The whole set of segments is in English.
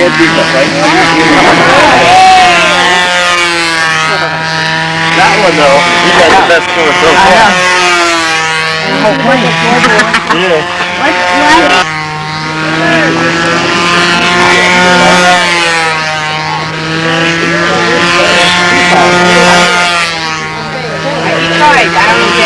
That one though, you got the best score so far. The whole plane. Yeah. Sorry, I don't get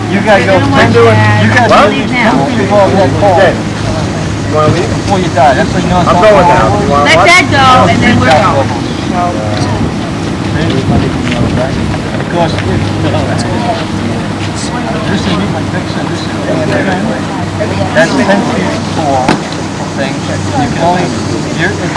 You gotta go. You guys want to leave now. before you want to leave? Before you die. That's what you know. I'm going now. Let that go, and then we're going. Of course, this is my picture. This is that's 10 feet tall thing. You can only if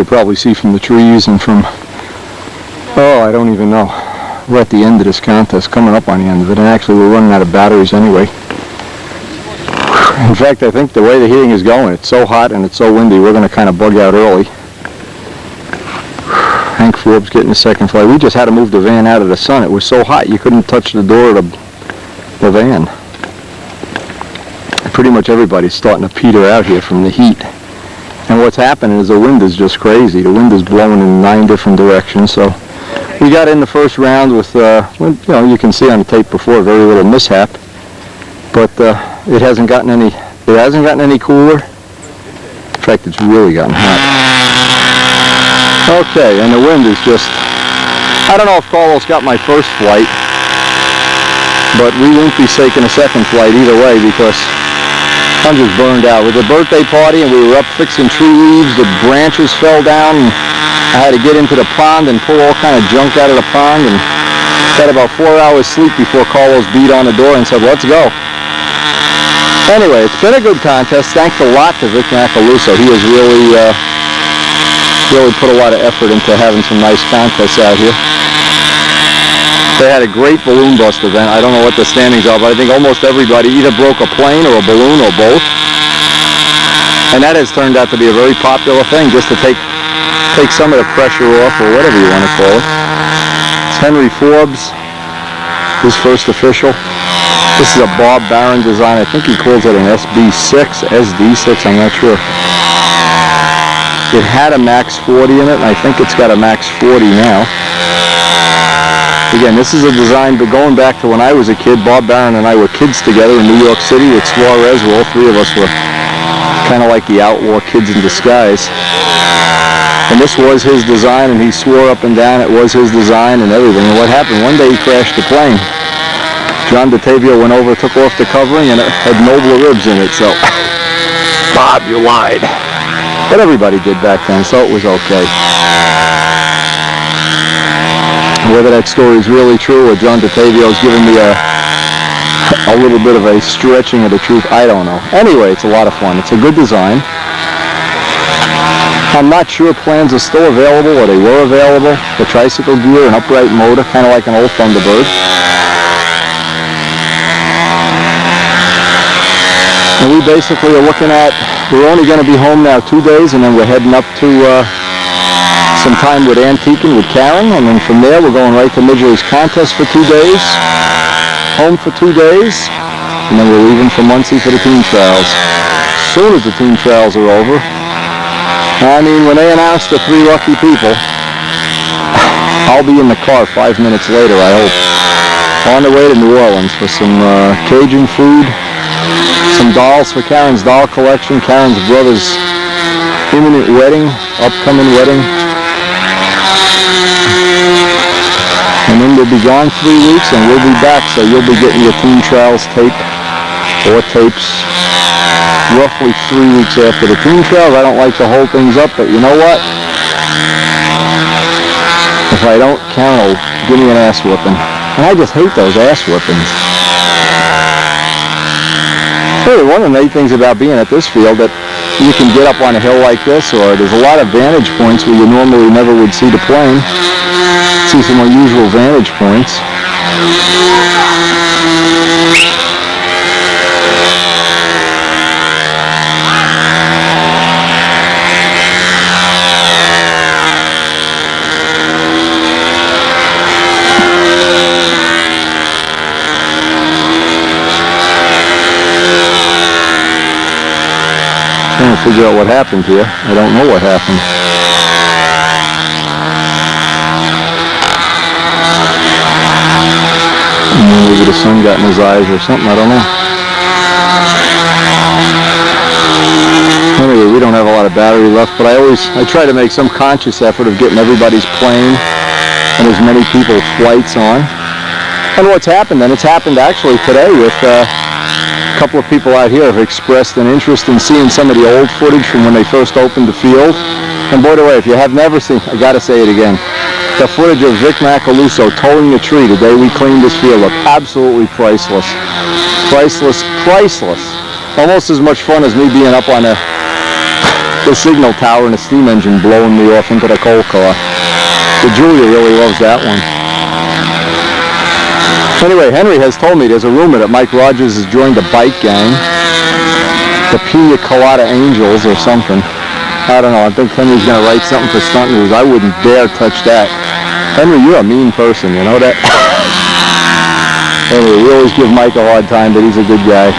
could probably see from the trees and from, oh, I don't even know. We're at the end of this contest, coming up on the end of it, and actually we're running out of batteries anyway. In fact, I think the way the heating is going, it's so hot and it's so windy, we're going to kind of bug out early. Hank Forbes getting the second flight. We just had to move the van out of the sun. It was so hot you couldn't touch the door of the van. Pretty much everybody's starting to peter out here from the heat. And what's happening is the wind is just crazy. The wind is blowing in 9 different directions. So we got in the first round with, you can see on the tape before, very little mishap. But it hasn't gotten any cooler. In fact, it's really gotten hot. Okay, and the wind is just, I don't know if Carlos got my first flight, but we won't be taking a second flight either way because I'm just burned out. It was a birthday party and we were up fixing tree leaves, the branches fell down, and I had to get into the pond and pull all kind of junk out of the pond, and got about 4 hours sleep before Carlos beat on the door and said, let's go. Anyway, it's been a good contest. Thanks a lot to Vic Macaluso. He has really put a lot of effort into having some nice contests out here. They had a great balloon bust event. I don't know what the standings are, but I think almost everybody either broke a plane or a balloon or both. And that has turned out to be a very popular thing, just to take some of the pressure off, or whatever you want to call it. It's Henry Forbes, his first official. This is a Bob Barron design. I think he calls it an SB6, SD6, I'm not sure. It had a Max 40 in it, and I think it's got a Max 40 now. Again, this is a design, but going back to when I was a kid, Bob Barron and I were kids together in New York City with Suarez, where all three of us were kind of like the outlaw kids in disguise. And this was his design, and he swore up and down it was his design and everything. And what happened? One day he crashed the plane. John DeTavio went over, took off the covering, and it had nobler ribs in it, so Bob, you lied. But everybody did back then, so it was okay. Whether that story is really true or John DeTavio's giving me a little bit of a stretching of the truth, I don't know. Anyway, it's a lot of fun. It's a good design. I'm not sure plans are still available, or they were available. The tricycle gear, an upright motor, kind of like an old Thunderbird. And we basically are looking at, we're only going to be home now 2 days, and then we're heading up to some time with Antiquing with Karen, and then from there we're going right to Midgley's contest for 2 days, home for 2 days, and then we're leaving for Muncie for the team trials. As soon as the team trials are over, I mean, when they announce the 3 lucky people, I'll be in the car 5 minutes later, I hope, on the way to New Orleans for some Cajun food, some dolls for Karen's doll collection, Karen's brother's imminent wedding, upcoming wedding. And then we'll be gone 3 weeks and we'll be back, so you'll be getting your team trials tape or tapes roughly 3 weeks after the team trials. I don't like to hold things up, but you know what? If I don't count, give me an ass whooping. And I just hate those ass whoopings. Hey, one of the neat things about being at this field that you can get up on a hill like this, or there's a lot of vantage points where you normally never would see the plane. See some unusual vantage points. Trying to figure out what happened here. I don't know what happened. Maybe the sun got in his eyes or something, I don't know. Anyway, we don't have a lot of battery left, but I try to make some conscious effort of getting everybody's plane and as many people's flights on. And what's happened then, it's happened actually today with a couple of people out here have expressed an interest in seeing some of the old footage from when they first opened the field. And by the way, if you have never seen, I gotta say it again, the footage of Vic Macaluso towing the tree the day we cleaned this field up, absolutely priceless. Priceless, priceless. Almost as much fun as me being up on the the signal tower and the steam engine blowing me off into the coal car. But Julia really loves that one. Anyway, Henry has told me there's a rumor that Mike Rogers has joined a bike gang, the Pina Colada Angels or something. I don't know. I think Henry's going to write something for Stunt News. I wouldn't dare touch that. Henry, you're a mean person, you know that? Anyway, we always give Mike a hard time, but he's a good guy.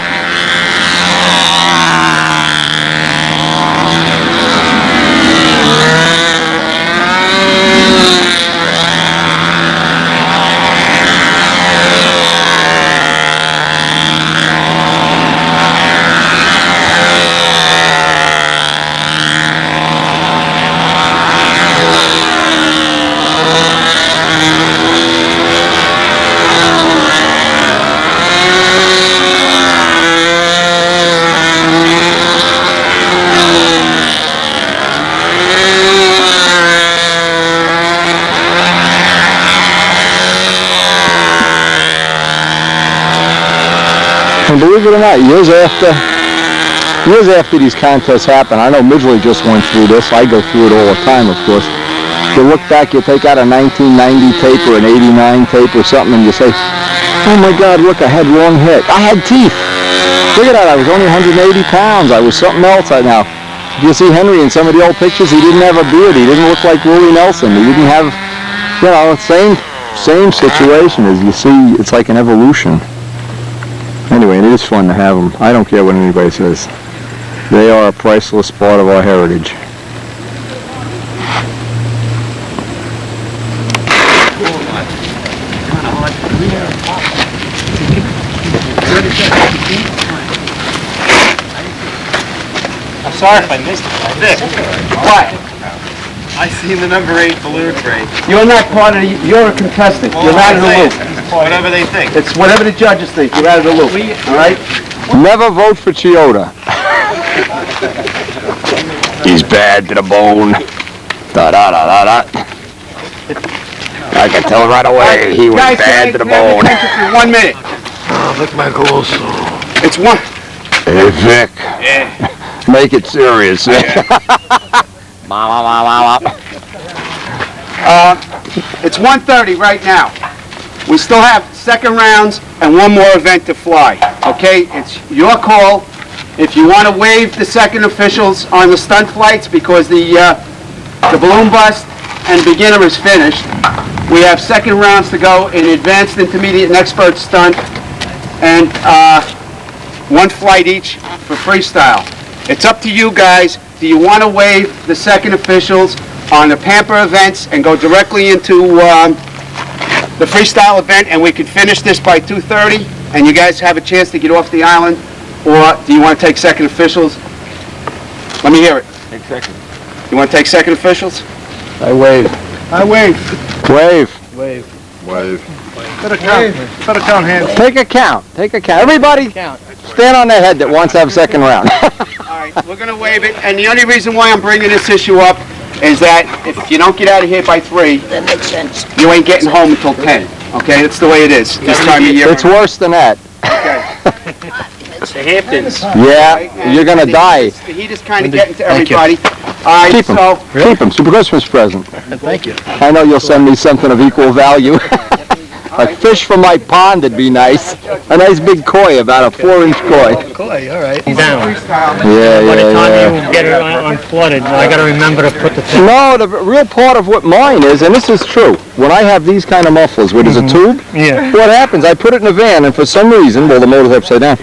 And believe it or not, years after these contests happen, I know Midgley just went through this. I go through it all the time, of course. You look back, you take out a 1990 tape or an 89 tape or something, and you say, oh my God, look, I had wrong hit. I had teeth. Look at that, I was only 180 pounds. I was something else right now. You see Henry in some of the old pictures, he didn't have a beard. He didn't look like Willie Nelson. He didn't have, you know, same situation as you see. It's like an evolution. Anyway, it is fun to have them. I don't care what anybody says. They are a priceless part of our heritage. I'm sorry if I missed it. Vic, what? I seen the number 8 balloon break. You're not part of the, you're a contestant. You're not in the loop. Whatever they think. It's whatever the judges think. You're out of the loop. All right? Never vote for Chioda. He's bad to the bone. Da da da da da. I can tell right away he was Guys, bad to the can I have bone. attention for 1 minute? Look, my goals. It's one. Hey Vic, Yeah. make it serious. It's 1:30 right now. We still have second rounds and one more event to fly. Okay? It's your call. If you want to waive the second officials on the stunt flights because the balloon bust and beginner is finished, we have second rounds to go in advanced, intermediate, and expert stunt, and one flight each for freestyle. It's up to you guys. Do you want to waive the second officials on the Pamper events and go directly into the freestyle event, and we can finish this by 2:30, and you guys have a chance to get off the island? Or do you want to take second officials? Let me hear it. Take second. You want to take second officials? I wave. I waive. Wave. Wave. Better count hands. Take a count. Take a count. Everybody stand on their head that wants to have second round. All right, we're going to waive it, and the only reason why I'm bringing this issue up is that if you don't get out of here by 3, That makes sense. you ain't getting home until 10. Okay, that's the way it is this time of year. It's worse than that. Okay. The Hamptons. Yeah, you're going to die. The heat is kind of getting to everybody. All right, Keep 'em. so Keep them. Super Christmas present. Thank you. I know you'll send me something of equal value. A fish from my pond would be nice. A nice big koi, about a 4-inch koi. Koi, all right. Down. Yeah, By the time yeah. you get it unflooded, I got to remember to put the tip. No, the real part of what mine is, and this is true, when I have these kind of mufflers where there's a tube, Yeah. what happens, I put it in a van, and for some reason, well, the motor's upside down,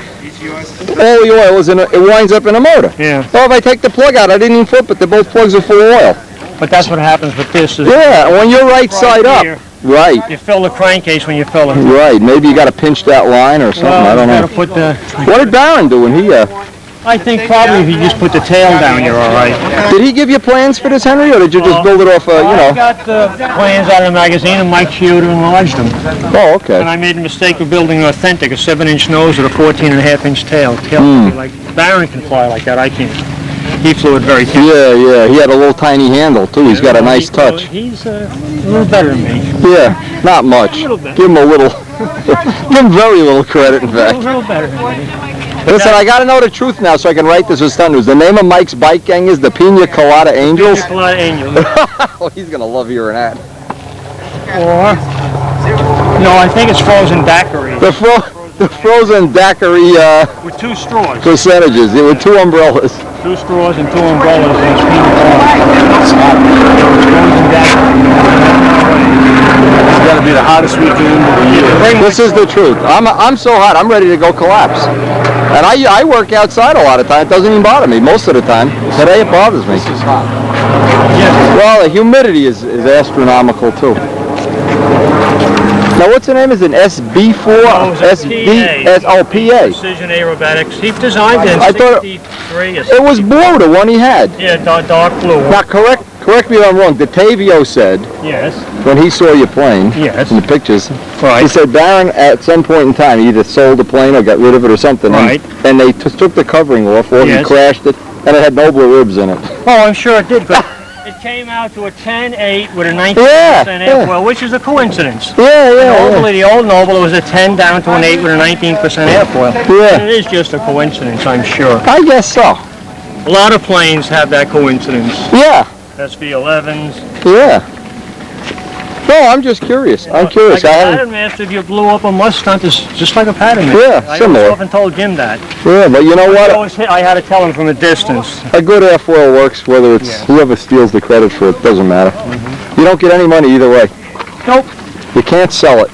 all the oil is in it winds up in the motor. Yeah. Well, if I take the plug out, I didn't even flip it, both plugs are full of oil. But that's what happens with this. Is Yeah, when you're right side up. here, Right, you fill the crankcase when you fill it. right. Maybe you got to pinch that line or something, I don't you know. got to put the. What did Barron do when he, I think probably if you just put the tail down, you're all right. did he give you plans for this, Henry, or did you just build it off, I you know? got the plans out of the magazine, and Mike Chioda enlarged them. Oh, okay. And I made the mistake of building an authentic, a 7-inch nose with a 14.5-inch tail. Tail can be like Barron can fly like that. I can't. He flew it very carefully. Yeah, he had a little tiny handle, too. He's got a nice touch. He's a little better than me. Yeah, not much. little bit. Give him a little, give him very little credit, in A fact. little better than me. Listen, I gotta know the truth now so I can write this as Sun News. The name of Mike's bike gang is the Pina Colada Angels? Pina Colada Angels. Oh, he's gonna love hearing that. Or, no, I think it's frozen daiquiri. The frozen daiquiri With 2 straws. percentages, with 2 umbrellas. 2 straws and 2 umbrellas. And it's Pina Colada. Frozen daiquiri. It's gotta be the hottest weekend of the year. This is the truth. I'm so hot, I'm ready to go collapse. And I work outside a lot of time. It doesn't even bother me most of the time. Today it bothers me. This is hot. Well, the humidity is astronomical too. Now, what's the name? Is it an SB4? No, it was a PA. PA. Precision Aerobatics. He designed it in I thought 63. It was blue, the one he had. Yeah, dark blue. Now, correct me if I'm wrong. Datavio said, Yes. when he saw your plane, Yes. in the pictures, Right. he said Barron at some point in time either sold the plane or got rid of it or something. Right. And they took the covering off, or he Yes. crashed it, and it had Nobler ribs in it. Oh, I'm sure it did. But it came out to a 10.8 with a 19% Yeah. airfoil, which is a coincidence. Yeah. Normally, the old Noble, it was a 10 down to an 8 with a 19% airfoil. Yeah. And it is just a coincidence, I'm sure. I guess so. A lot of planes have that coincidence. Yeah. SV11s. Yeah. No, I'm just curious. I'm curious. Like I a haven't. pattern master, if you blew up a Mustang, it's just like a pattern master. Yeah, I similar. often told Jim that. Yeah, but you know what? I had to tell him from a distance. A good airfoil works whether it's Yeah. whoever steals the credit for it. Doesn't matter. You don't get any money either way. Nope. You can't sell it.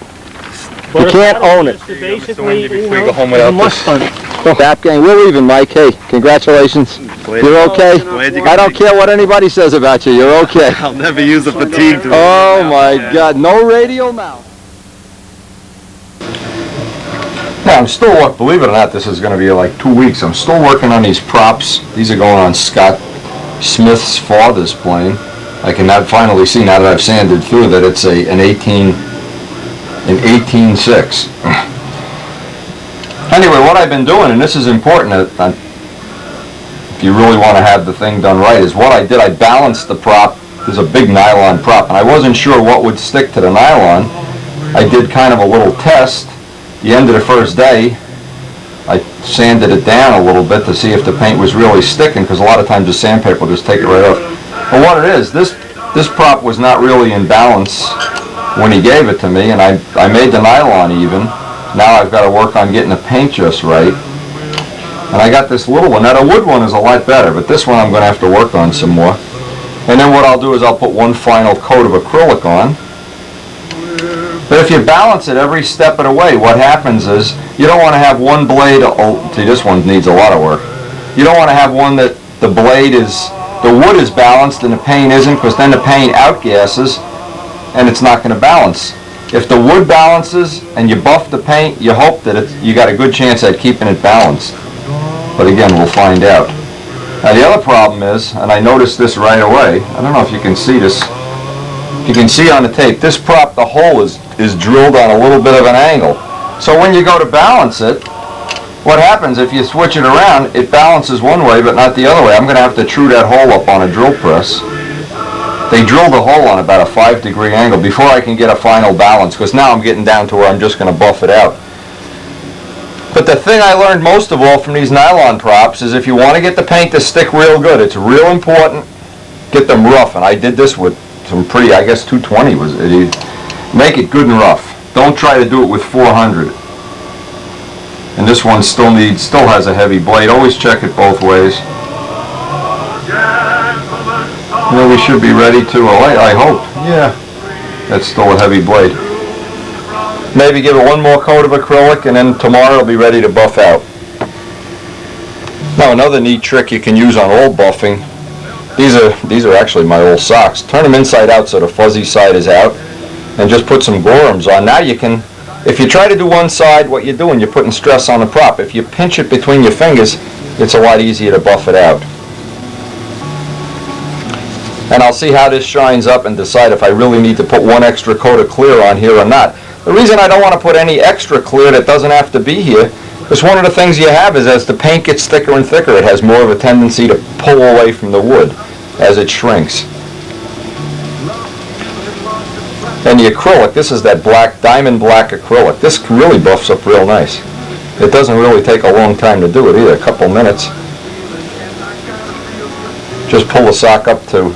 You can't own it. Basically, before you go home without a Mustang. Tap gang, we're leaving, Mike. Hey, congratulations. You're okay? I don't care what anybody says about you. You're okay. I'll never use a fatigue to Oh my God, no radio now. Yeah, I'm still, believe it or not, this is going to be like 2 weeks. I'm still working on these props. These are going on Scott Smith's father's plane. I can now finally see, now that I've sanded through, that it's an 18.6. Anyway, what I've been doing, and this is important, if you really want to have the thing done right, is what I did, I balanced the prop. There's a big nylon prop, and I wasn't sure what would stick to the nylon. I did kind of a little test. The end of the first day, I sanded it down a little bit to see if the paint was really sticking, because a lot of times the sandpaper will just take it right off. But what it is, this prop was not really in balance when he gave it to me, and I made the nylon even. Now I've got to work on getting the paint just right. And I got this little one. Now the wood one is a lot better, but this one I'm going to have to work on some more. And then what I'll do is I'll put one final coat of acrylic on. But if you balance it every step of the way, what happens is you don't want to have one blade, see this one needs a lot of work. You don't want to have one that the wood is balanced and the paint isn't, because then the paint outgasses and it's not going to balance. If the wood balances and you buff the paint, you hope that you got a good chance at keeping it balanced. But again, we'll find out. Now the other problem is, and I noticed this right away, I don't know if you can see this, you can see on the tape, this prop, the hole is drilled on a little bit of an angle. So when you go to balance it, what happens if you switch it around, it balances one way but not the other way. I'm going to have to true that hole up on a drill press. They drilled the hole on about a 5-degree angle before I can get a final balance, because now I'm getting down to where I'm just going to buff it out. But the thing I learned most of all from these nylon props is if you want to get the paint to stick real good, it's real important, get them rough. And I did this with some pretty, I guess 220 was it. Make it good and rough. Don't try to do it with 400. And this one still has a heavy blade. Always check it both ways. You know, we should be ready to, I hope. Yeah. That's still a heavy blade. Maybe give it one more coat of acrylic, and then tomorrow it'll be ready to buff out. Now another neat trick you can use on old buffing, these are actually my old socks. Turn them inside out so the fuzzy side is out, and just put some Gorhams on. Now you can, if you try to do one side, what you're doing, you're putting stress on the prop. If you pinch it between your fingers, it's a lot easier to buff it out. And I'll see how this shines up and decide if I really need to put one extra coat of clear on here or not. The reason I don't want to put any extra clear that doesn't have to be here is one of the things you have is as the paint gets thicker and thicker, it has more of a tendency to pull away from the wood as it shrinks. And the acrylic, this is that black, diamond black acrylic. This really buffs up real nice. It doesn't really take a long time to do it either, a couple minutes. Just pull the sock up to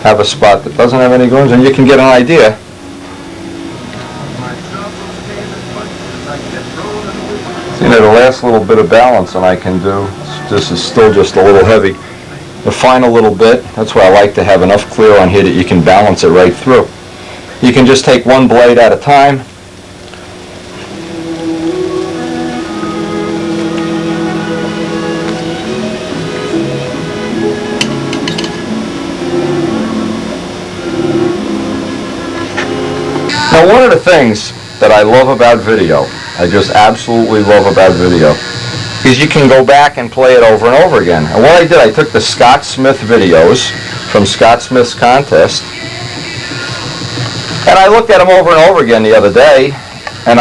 have a spot that doesn't have any grooves, and you can get an idea. You know, the last little bit of balance and I can do, this is still just a little heavy. The final little bit, that's why I like to have enough clear on here that you can balance it right through. You can just take one blade at a time. Now, one of the things that I love about video, I just absolutely love about video, is you can go back and play it over and over again. And what I did, I took the Scott Smith videos from Scott Smith's contest, and I looked at them over and over again the other day, and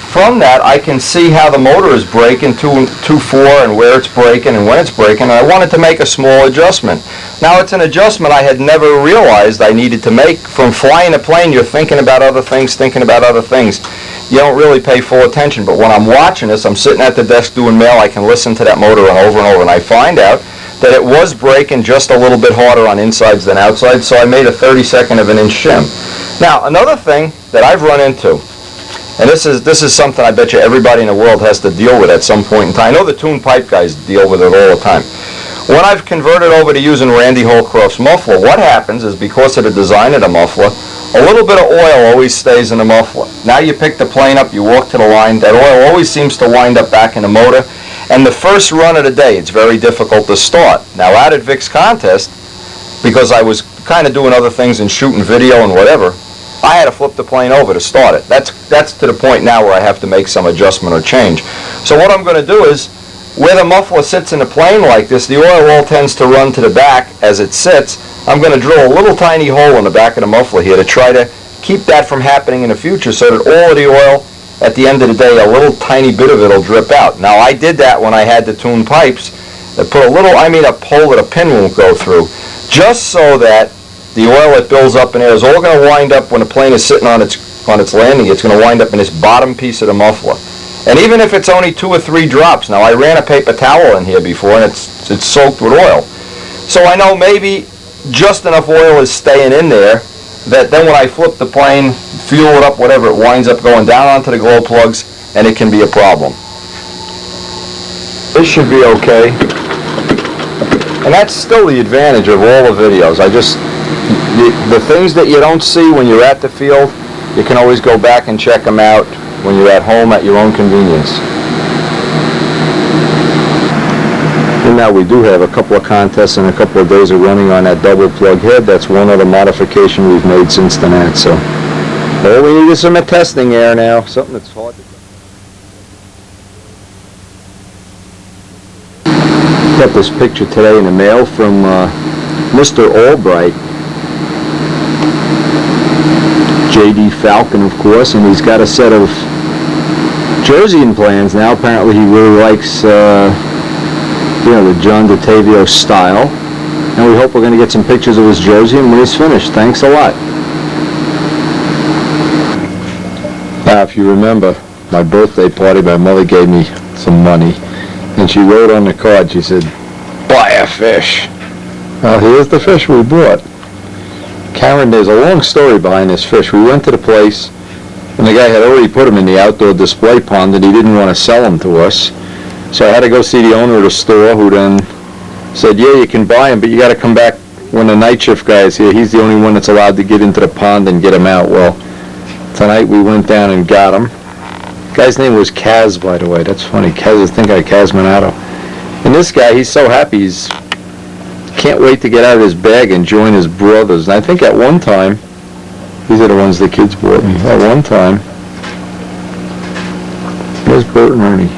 from that I can see how the motor is breaking 2.4 and where it's breaking and when it's breaking, and I wanted to make a small adjustment. Now, it's an adjustment I had never realized I needed to make. From flying a plane, you're thinking about other things, You don't really pay full attention, but when I'm watching this, I'm sitting at the desk doing mail, I can listen to that motor over and over, and I find out that it was breaking just a little bit harder on insides than outsides, so I made a 32nd of an inch shim. Now, another thing that I've run into, and this is something I bet you everybody in the world has to deal with at some point in time. I know the tuned pipe guys deal with it all the time. When I've converted over to using Randy Holcroft's muffler, what happens is, because of the design of the muffler, a little bit of oil always stays in the muffler. Now you pick the plane up, you walk to the line, that oil always seems to wind up back in the motor, and the first run of the day, it's very difficult to start. Now, out at Vic's contest, because I was kind of doing other things and shooting video and whatever, I had to flip the plane over to start it. That's to the point now where I have to make some adjustment or change. So what I'm going to do is, where the muffler sits in the plane like this, the oil all tends to run to the back as it sits. I'm going to drill a little tiny hole in the back of the muffler here to try to keep that from happening in the future, so that all of the oil, at the end of the day, a little tiny bit of it will drip out. Now, I did that when I had the tuned pipes that put a hole that a pin won't go through, just so that the oil that builds up in there is all going to wind up, when the plane is sitting on its landing, it's going to wind up in this bottom piece of the muffler. And even if it's only 2 or 3 drops, now I ran a paper towel in here before and it's soaked with oil. So I know maybe just enough oil is staying in there that then when I flip the plane, fuel it up, whatever, it winds up going down onto the glow plugs, and it can be a problem. This should be okay. And that's still the advantage of all the videos. The things that you don't see when you're at the field, you can always go back and check them out when you're at home at your own convenience. And now we do have a couple of contests and a couple of days of running on that double plug head. That's one other modification we've made since then. So all we need is some testing air now, something that's hard to do. Got this picture today in the mail from Mr. Albright, J.D. Falcon, of course, and he's got a set of Jerseyan plans now. Apparently he really likes the John DeTavio style, and we hope we're going to get some pictures of his Jerseyan when he's finished. Thanks a lot. Now, if you remember my birthday party, my mother gave me some money, and she wrote on the card, she said, "Buy a fish." Well, here's the fish we bought. Karen, there's a long story behind this fish. We went to the place, and the guy had already put him in the outdoor display pond, and he didn't want to sell them to us. So I had to go see the owner of the store, who then said, "Yeah, you can buy them, but you got to come back when the night shift guy is here. He's the only one that's allowed to get into the pond and get them out." Well, tonight we went down and got them. The guy's name was Kaz, by the way. That's funny. Kaz, I think Kaz Minato. And this guy, he's so happy. He's can't wait to get out of his bag and join his brothers. And I think at one time, these are the ones the kids bought me. At one time, where's Bert and Ernie?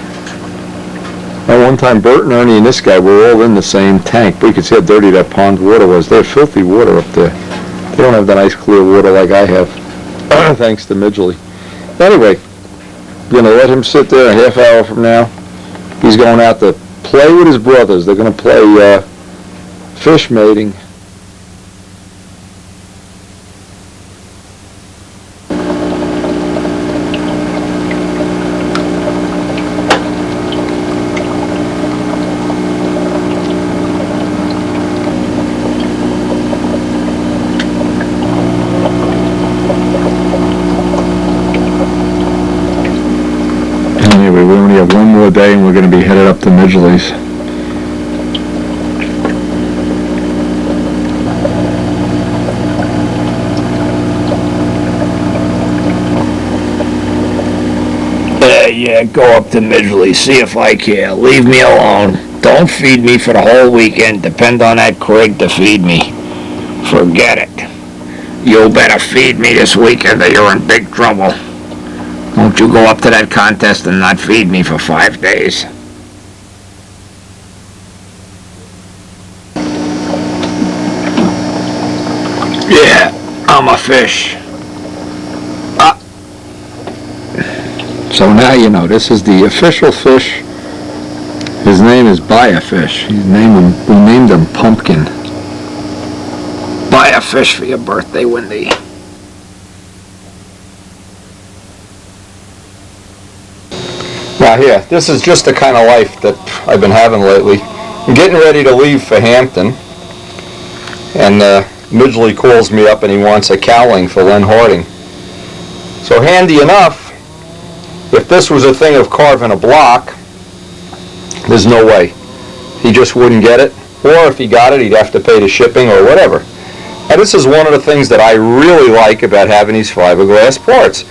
At one time, Bert and Ernie and this guy were all in the same tank. But you could see how dirty that pond water was. They have filthy water up there. They don't have the nice clear water like I have, thanks to Midgley. Anyway, going to let him sit there a half hour from now. He's going out to play with his brothers. They're going to play fish mating. morning we're going to be headed up to Midgley's. Yeah, go up to Midgley, see if I care. Leave me alone. Don't feed me for the whole weekend. Depend on that Craig to feed me. Forget it. You better feed me this weekend or you're in big trouble. Don't you go up to that contest and not feed me for 5 days. Yeah, I'm a fish. So now you know, this is the official fish. His name is Buy-A-Fish. We named him Pumpkin. Buy a fish for your birthday, Wendy. Now here, this is just the kind of life that I've been having lately. I'm getting ready to leave for Hampton, and Midgley calls me up and he wants a cowling for Len Harding. So handy enough, if this was a thing of carving a block, there's no way. He just wouldn't get it, or if he got it, he'd have to pay the shipping or whatever. And this is one of the things that I really like about having these fiberglass parts,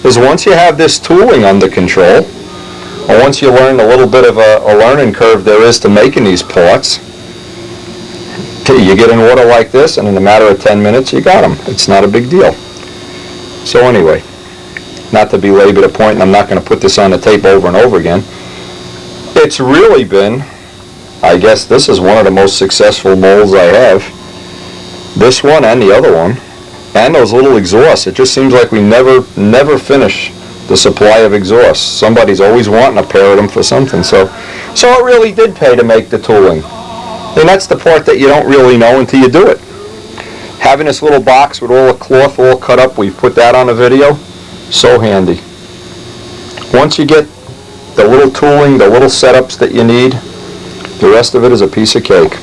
is once you have this tooling under control, or once you learn a little bit of a learning curve there is to making these parts, you get an order like this, and in a matter of 10 minutes, you got them. It's not a big deal. So anyway, not to belabor the point, and I'm not going to put this on the tape over and over again, it's really been, I guess this is one of the most successful molds I have. This one and the other one, and those little exhausts. It just seems like we never finish the supply of exhausts. Somebody's always wanting a pair of them for something. So it really did pay to make the tooling. And that's the part that you don't really know until you do it. Having this little box with all the cloth all cut up, we've put that on a video. So handy. Once you get the little tooling, the little setups that you need, the rest of it is a piece of cake.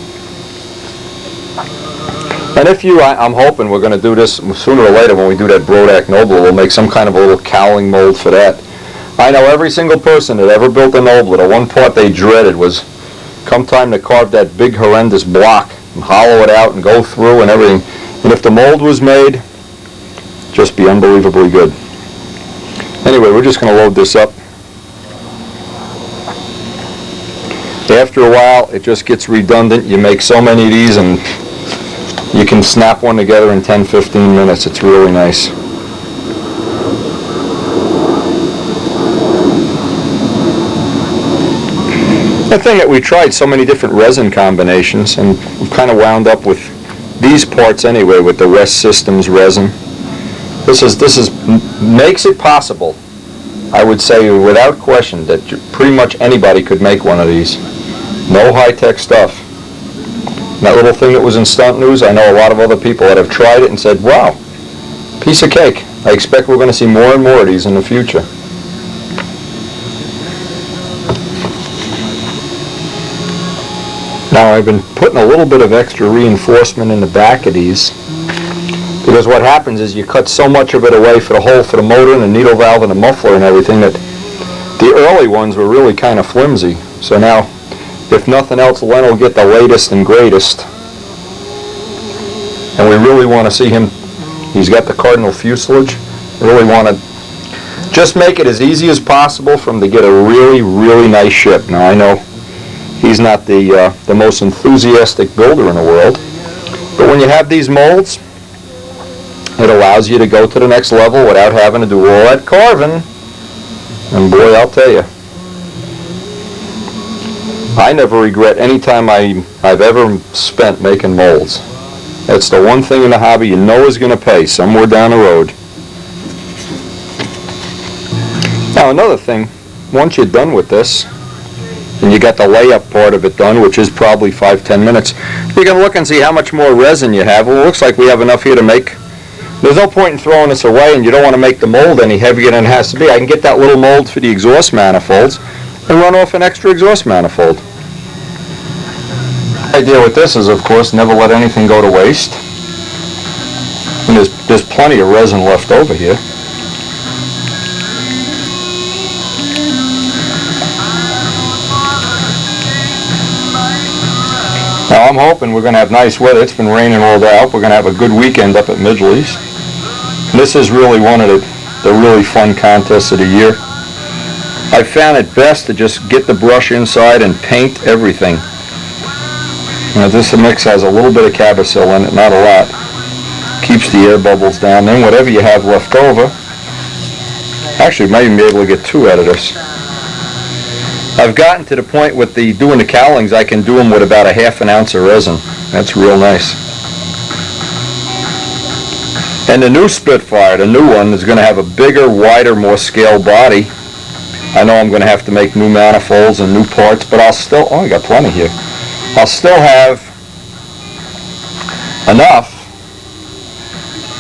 And if I'm hoping we're going to do this sooner or later when we do that Brodak Nobler, we'll make some kind of a little cowling mold for that. I know every single person that ever built a Nobler, the one part they dreaded was come time to carve that big horrendous block and hollow it out and go through and everything. And if the mold was made, just be unbelievably good. Anyway, we're just going to load this up. After a while, it just gets redundant. You make so many of these and you can snap one together in 10-15 minutes. It's really nice. The thing that we tried so many different resin combinations, and we've kind of wound up with these parts anyway with the West Systems resin. This makes it possible, I would say without question, that pretty much anybody could make one of these. No high-tech stuff. That little thing that was in Stunt News, I know a lot of other people that have tried it and said, wow, piece of cake. I expect we're going to see more and more of these in the future. Now I've been putting a little bit of extra reinforcement in the back of these, because what happens is you cut so much of it away for the hole for the motor and the needle valve and the muffler and everything that the early ones were really kind of flimsy. So now, if nothing else, Len will get the latest and greatest. And we really want to see him, he's got the Cardinal fuselage, we really want to just make it as easy as possible for him to get a really, really nice ship. Now I know he's not the most enthusiastic builder in the world, but when you have these molds, it allows you to go to the next level without having to do all that carving. And boy, I'll tell you, I never regret any time I've ever spent making molds. That's the one thing in the hobby you know is going to pay somewhere down the road. Now another thing, once you're done with this, and you got the layup part of it done, which is probably 5-10 minutes, you can look and see how much more resin you have. Well, it looks like we have enough here to make. There's no point in throwing this away, and you don't want to make the mold any heavier than it has to be. I can get that little mold for the exhaust manifolds and run off an extra exhaust manifold. The idea with this is, of course, never let anything go to waste. And there's plenty of resin left over here. Now I'm hoping we're going to have nice weather. It's been raining all day. I hope we're going to have a good weekend up at Midgley's. This is really one of the really fun contests of the year. I found it best to just get the brush inside and paint everything. Now this mix has a little bit of Cabasil in it, not a lot. Keeps the air bubbles down. Then whatever you have left over, actually might even be able to get 2 out of this. I've gotten to the point with doing the cowlings, I can do them with about a ½ ounce of resin. That's real nice. And the new Spitfire, the new one, is going to have a bigger, wider, more scale body. I know I'm going to have to make new manifolds and new parts, but I'll still, I got plenty here. I'll still have enough.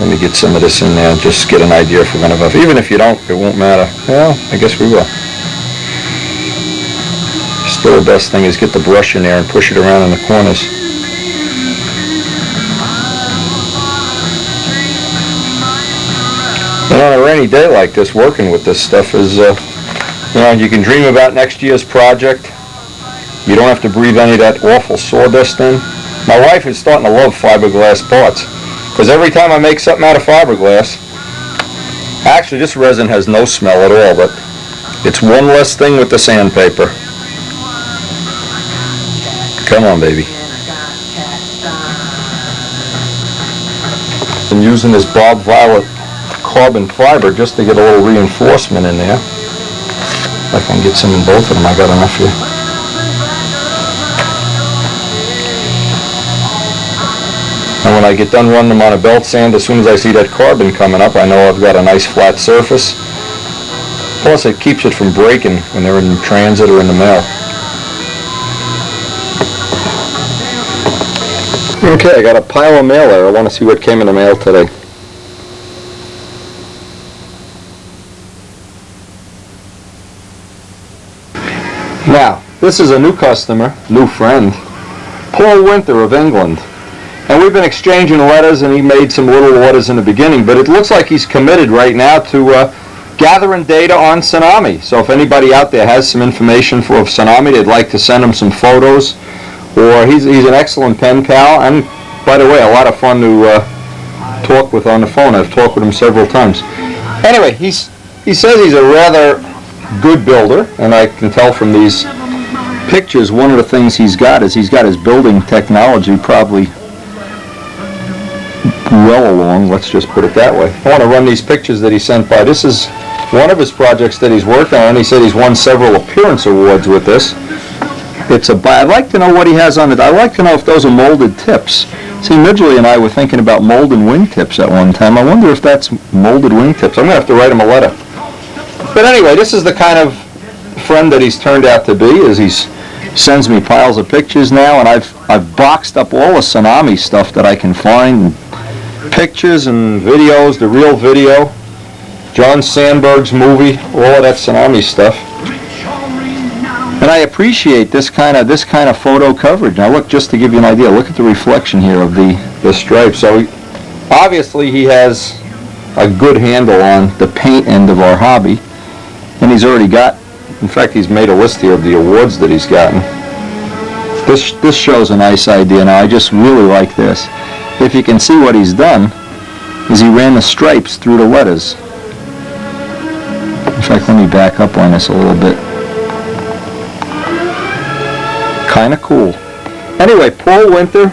Let me get some of this in there and just get an idea if we're going to have, even if you don't, it won't matter. Well, I guess we will. Still the best thing is get the brush in there and push it around in the corners. And on a rainy day like this, working with this stuff is, you can dream about next year's project. You don't have to breathe any of that awful sawdust in. My wife is starting to love fiberglass parts, because every time I make something out of fiberglass, actually this resin has no smell at all, but it's one less thing with the sandpaper. Come on, baby. I'm using this Bob Violet carbon fiber just to get a little reinforcement in there. If I can get some in both of them, I got enough here. And when I get done running them on a belt sand, as soon as I see that carbon coming up, I know I've got a nice flat surface. Plus it keeps it from breaking when they're in transit or in the mail. Okay, I got a pile of mail there. I want to see what came in the mail today. Now, this is a new customer, new friend, Paul Winter of England. And we've been exchanging letters, and he made some little orders in the beginning, but it looks like he's committed right now to gathering data on tsunami. So if anybody out there has some information for tsunami, they'd like to send him some photos, or he's an excellent pen pal, and by the way, a lot of fun to talk with on the phone. I've talked with him several times. Anyway, he says he's a rather good builder, and I can tell from these pictures one of the things he's got is he's got his building technology probably well along, let's just put it that way. I want to run these pictures that he sent by. This is one of his projects that he's working on. He said he's won several appearance awards with this. I'd like to know what he has on it. I'd like to know if those are molded tips. See, Midgley and I were thinking about molded wingtips at one time. I wonder if that's molded wingtips. I'm going to have to write him a letter. But anyway, this is the kind of friend that he's turned out to be, as he sends me piles of pictures now, and I've boxed up all the tsunami stuff that I can find. Pictures and videos, the real video, John Sandberg's movie, all of that tsunami stuff. And I appreciate this kind of photo coverage. Now look, just to give you an idea, look at the reflection here of the stripe. So obviously he has a good handle on the paint end of our hobby, and he's already got, in fact he's made a list here of the awards that he's gotten. This shows a nice idea. Now I just really like this. If you can see what he's done, is he ran the stripes through the letters. In fact, let me back up on this a little bit. Kind of cool. Anyway, Paul Winter,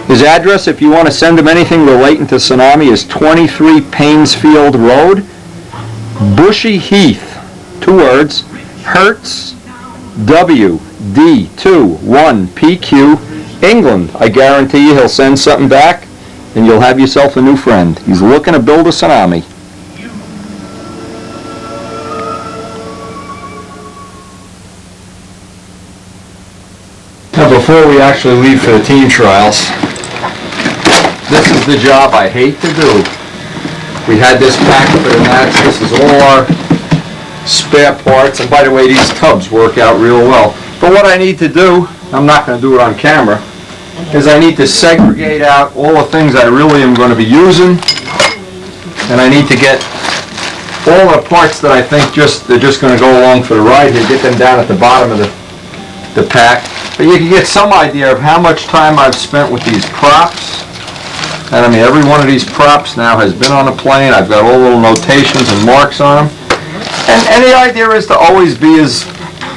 his address, if you want to send him anything relating to tsunami, is 23 Painsfield Road, Bushy Heath, 2 words, Hertz, WD21PQ, England. I guarantee you he'll send something back and you'll have yourself a new friend. He's looking to build a tsunami. Now before we actually leave for the team trials, this is the job I hate to do. We had this packed for the mats. This is all our spare parts, and by the way, these tubs work out real well. But what I need to do, I'm not going to do it on camera, is I need to segregate out all the things I really am going to be using, and I need to get all the parts that I think they're just going to go along for the ride here, get them down at the bottom of the pack. But you can get some idea of how much time I've spent with these props. And I mean, every one of these props now has been on a plane. I've got all little notations and marks on them. And the idea is to always be as,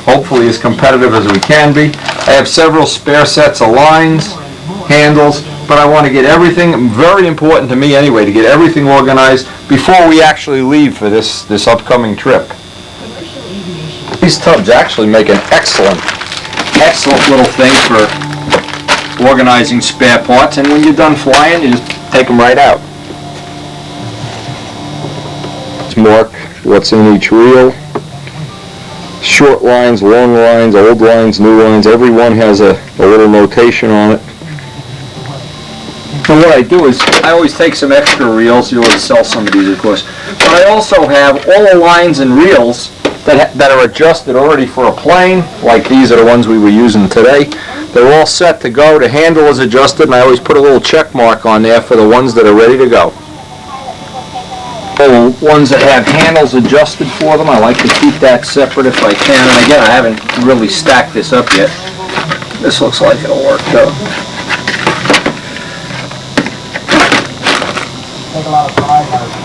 hopefully, as competitive as we can be. I have several spare sets of lines, handles, but I want to get everything, very important to me anyway, to get everything organized before we actually leave for this upcoming trip. These tubs actually make an excellent little thing for organizing spare parts, and when you're done flying, you just take them right out. Let's mark what's in each reel. Short lines, long lines, old lines, new lines, every one has a little notation on it. And what I do is, I always take some extra reels. You always sell some of these, of course. But I also have all the lines and reels that are adjusted already for a plane, like these are the ones we were using today. They're all set to go. The handle is adjusted, and I always put a little check mark on there for the ones that are ready to go. The ones that have handles adjusted for them, I like to keep that separate if I can. And again, I haven't really stacked this up yet. This looks like it'll work though.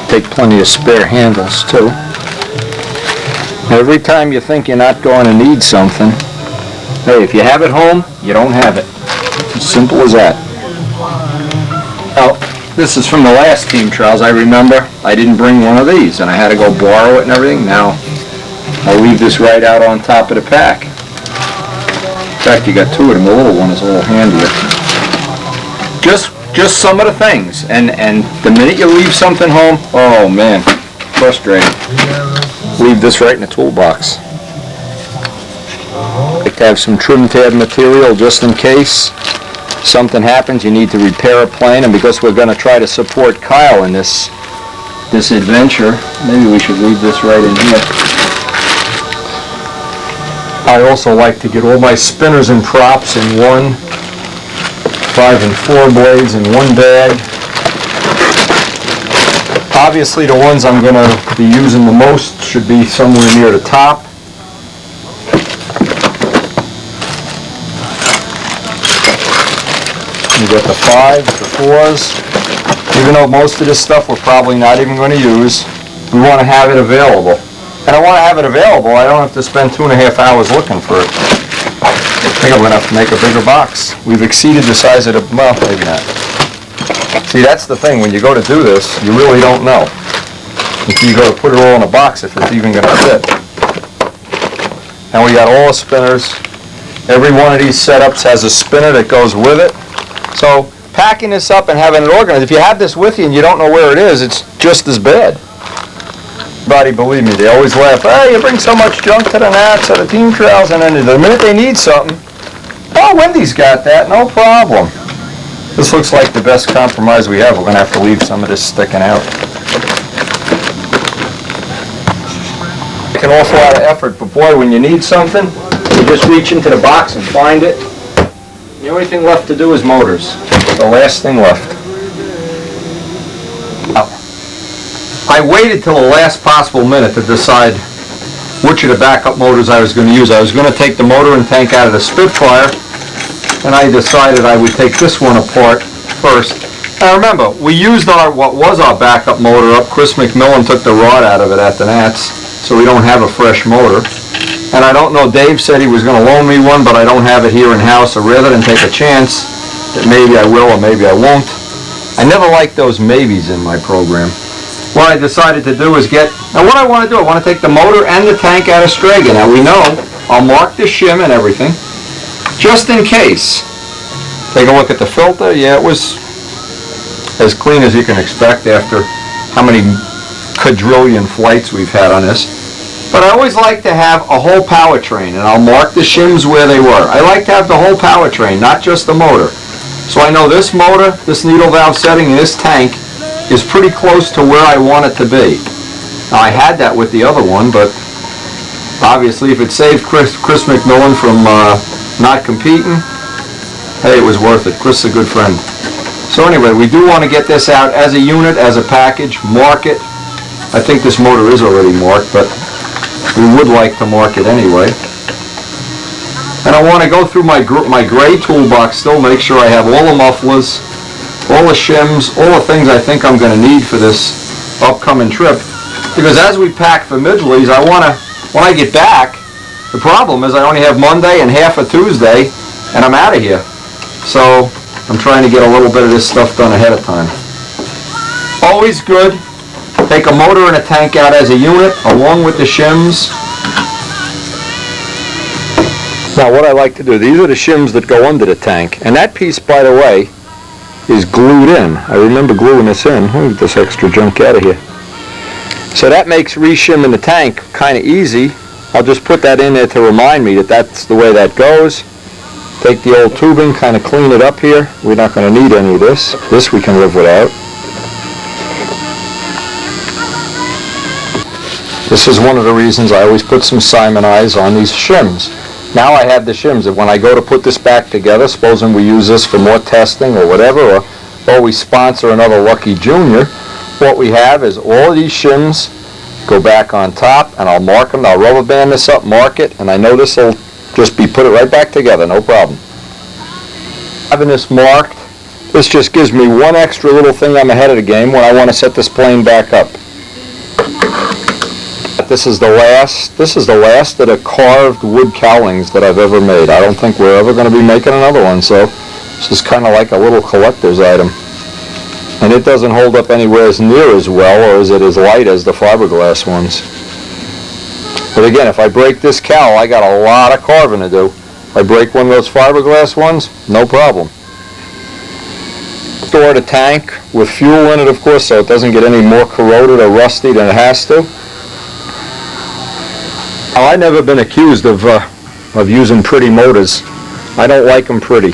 Take plenty of spare handles too. Every time you think you're not going to need something, hey, if you have it home, you don't have it. As simple as that. Now, this is from the last team trials. I remember I didn't bring one of these, and I had to go borrow it and everything. Now, I'll leave this right out on top of the pack. In fact, you got two of them. The little one is a little handier. Just some of the things, and the minute you leave something home, oh man, frustrating. Leave this right in the toolbox. Like to have some trim tab material just in case something happens, you need to repair a plane, and because we're going to try to support Kyle in this adventure, maybe we should leave this right in here. I also like to get all my spinners and props in one, 5 and 4 blades in one bag. Obviously the ones I'm going to be using the most should be somewhere near the top. You got the 5s, the 4s. Even though most of this stuff we're probably not even going to use, we want to have it available. And I want to have it available. I don't have to spend 2.5 hours looking for it. I think I'm going to have to make a bigger box. We've exceeded the size of the, well, maybe not. See, that's the thing. When you go to do this, you really don't know until you go to put it all in a box if it's even going to fit. And we got all the spinners. Every one of these setups has a spinner that goes with it. So packing this up and having it organized, if you have this with you and you don't know where it is, it's just as bad. Everybody, believe me, they always laugh, oh, you bring so much junk to the Nats or the team trials, and then the minute they need something, oh, Wendy's got that, no problem. This looks like the best compromise we have. We're going to have to leave some of this sticking out. Take an awful lot of effort, but boy, when you need something, you just reach into the box and find it. The only thing left to do is motors. The last thing left. I waited till the last possible minute to decide which of the backup motors I was going to use. I was going to take the motor and tank out of the Spitfire, and I decided I would take this one apart first. Now remember, we used what was our backup motor up. Chris McMillan took the rod out of it at the Nats, so we don't have a fresh motor. And I don't know, Dave said he was going to loan me one, but I don't have it here in-house, so rather than take a chance that maybe I will or maybe I won't, I never liked those maybes in my program. What I decided to do is now what I want to do, I want to take the motor and the tank out of Strega. Now we know, I'll mark the shim and everything, just in case. Take a look at the filter. Yeah, it was as clean as you can expect after how many quadrillion flights we've had on this. But I always like to have a whole powertrain, and I'll mark the shims where they were. I like to have the whole powertrain, not just the motor. So I know this motor, this needle valve setting, and this tank is pretty close to where I want it to be. Now I had that with the other one, but obviously if it saved Chris McMillan from not competing, hey, it was worth it. Chris is a good friend. So anyway, we do want to get this out as a unit, as a package, mark it. I think this motor is already marked, but we would like to mark it anyway. And I want to go through my gray toolbox still, make sure I have all the mufflers, all the shims, all the things I think I'm going to need for this upcoming trip. Because as we pack for Midleys, I want to, when I get back, the problem is I only have Monday and half of Tuesday, and I'm out of here. So I'm trying to get a little bit of this stuff done ahead of time. Always good. Take a motor and a tank out as a unit, along with the shims. Now what I like to do, these are the shims that go under the tank. And that piece, by the way, is glued in. I remember gluing this in. Let me get this extra junk out of here. So that makes re-shimming the tank kind of easy. I'll just put that in there to remind me that that's the way that goes. Take the old tubing, kind of clean it up here. We're not going to need any of this. This we can live without. This is one of the reasons I always put some Simon eyes on these shims. Now I have the shims that when I go to put this back together, supposing we use this for more testing or whatever, or we sponsor another Lucky Junior, what we have is all of these shims go back on top, and I'll mark them. I'll rubber band this up, mark it, and I know this will just be put it right back together, no problem. Having this marked, this just gives me one extra little thing I'm ahead of the game when I want to set this plane back up. This is the last of the carved wood cowlings that I've ever made. I don't think we're ever going to be making another one, so this is kind of like a little collector's item. And it doesn't hold up anywhere as near as well, or is it as light as the fiberglass ones. But again, if I break this cowl, I got a lot of carving to do. If I break one of those fiberglass ones, no problem. Store the tank with fuel in it, of course, so it doesn't get any more corroded or rusty than it has to. Now, I've never been accused of using pretty motors. I don't like them pretty.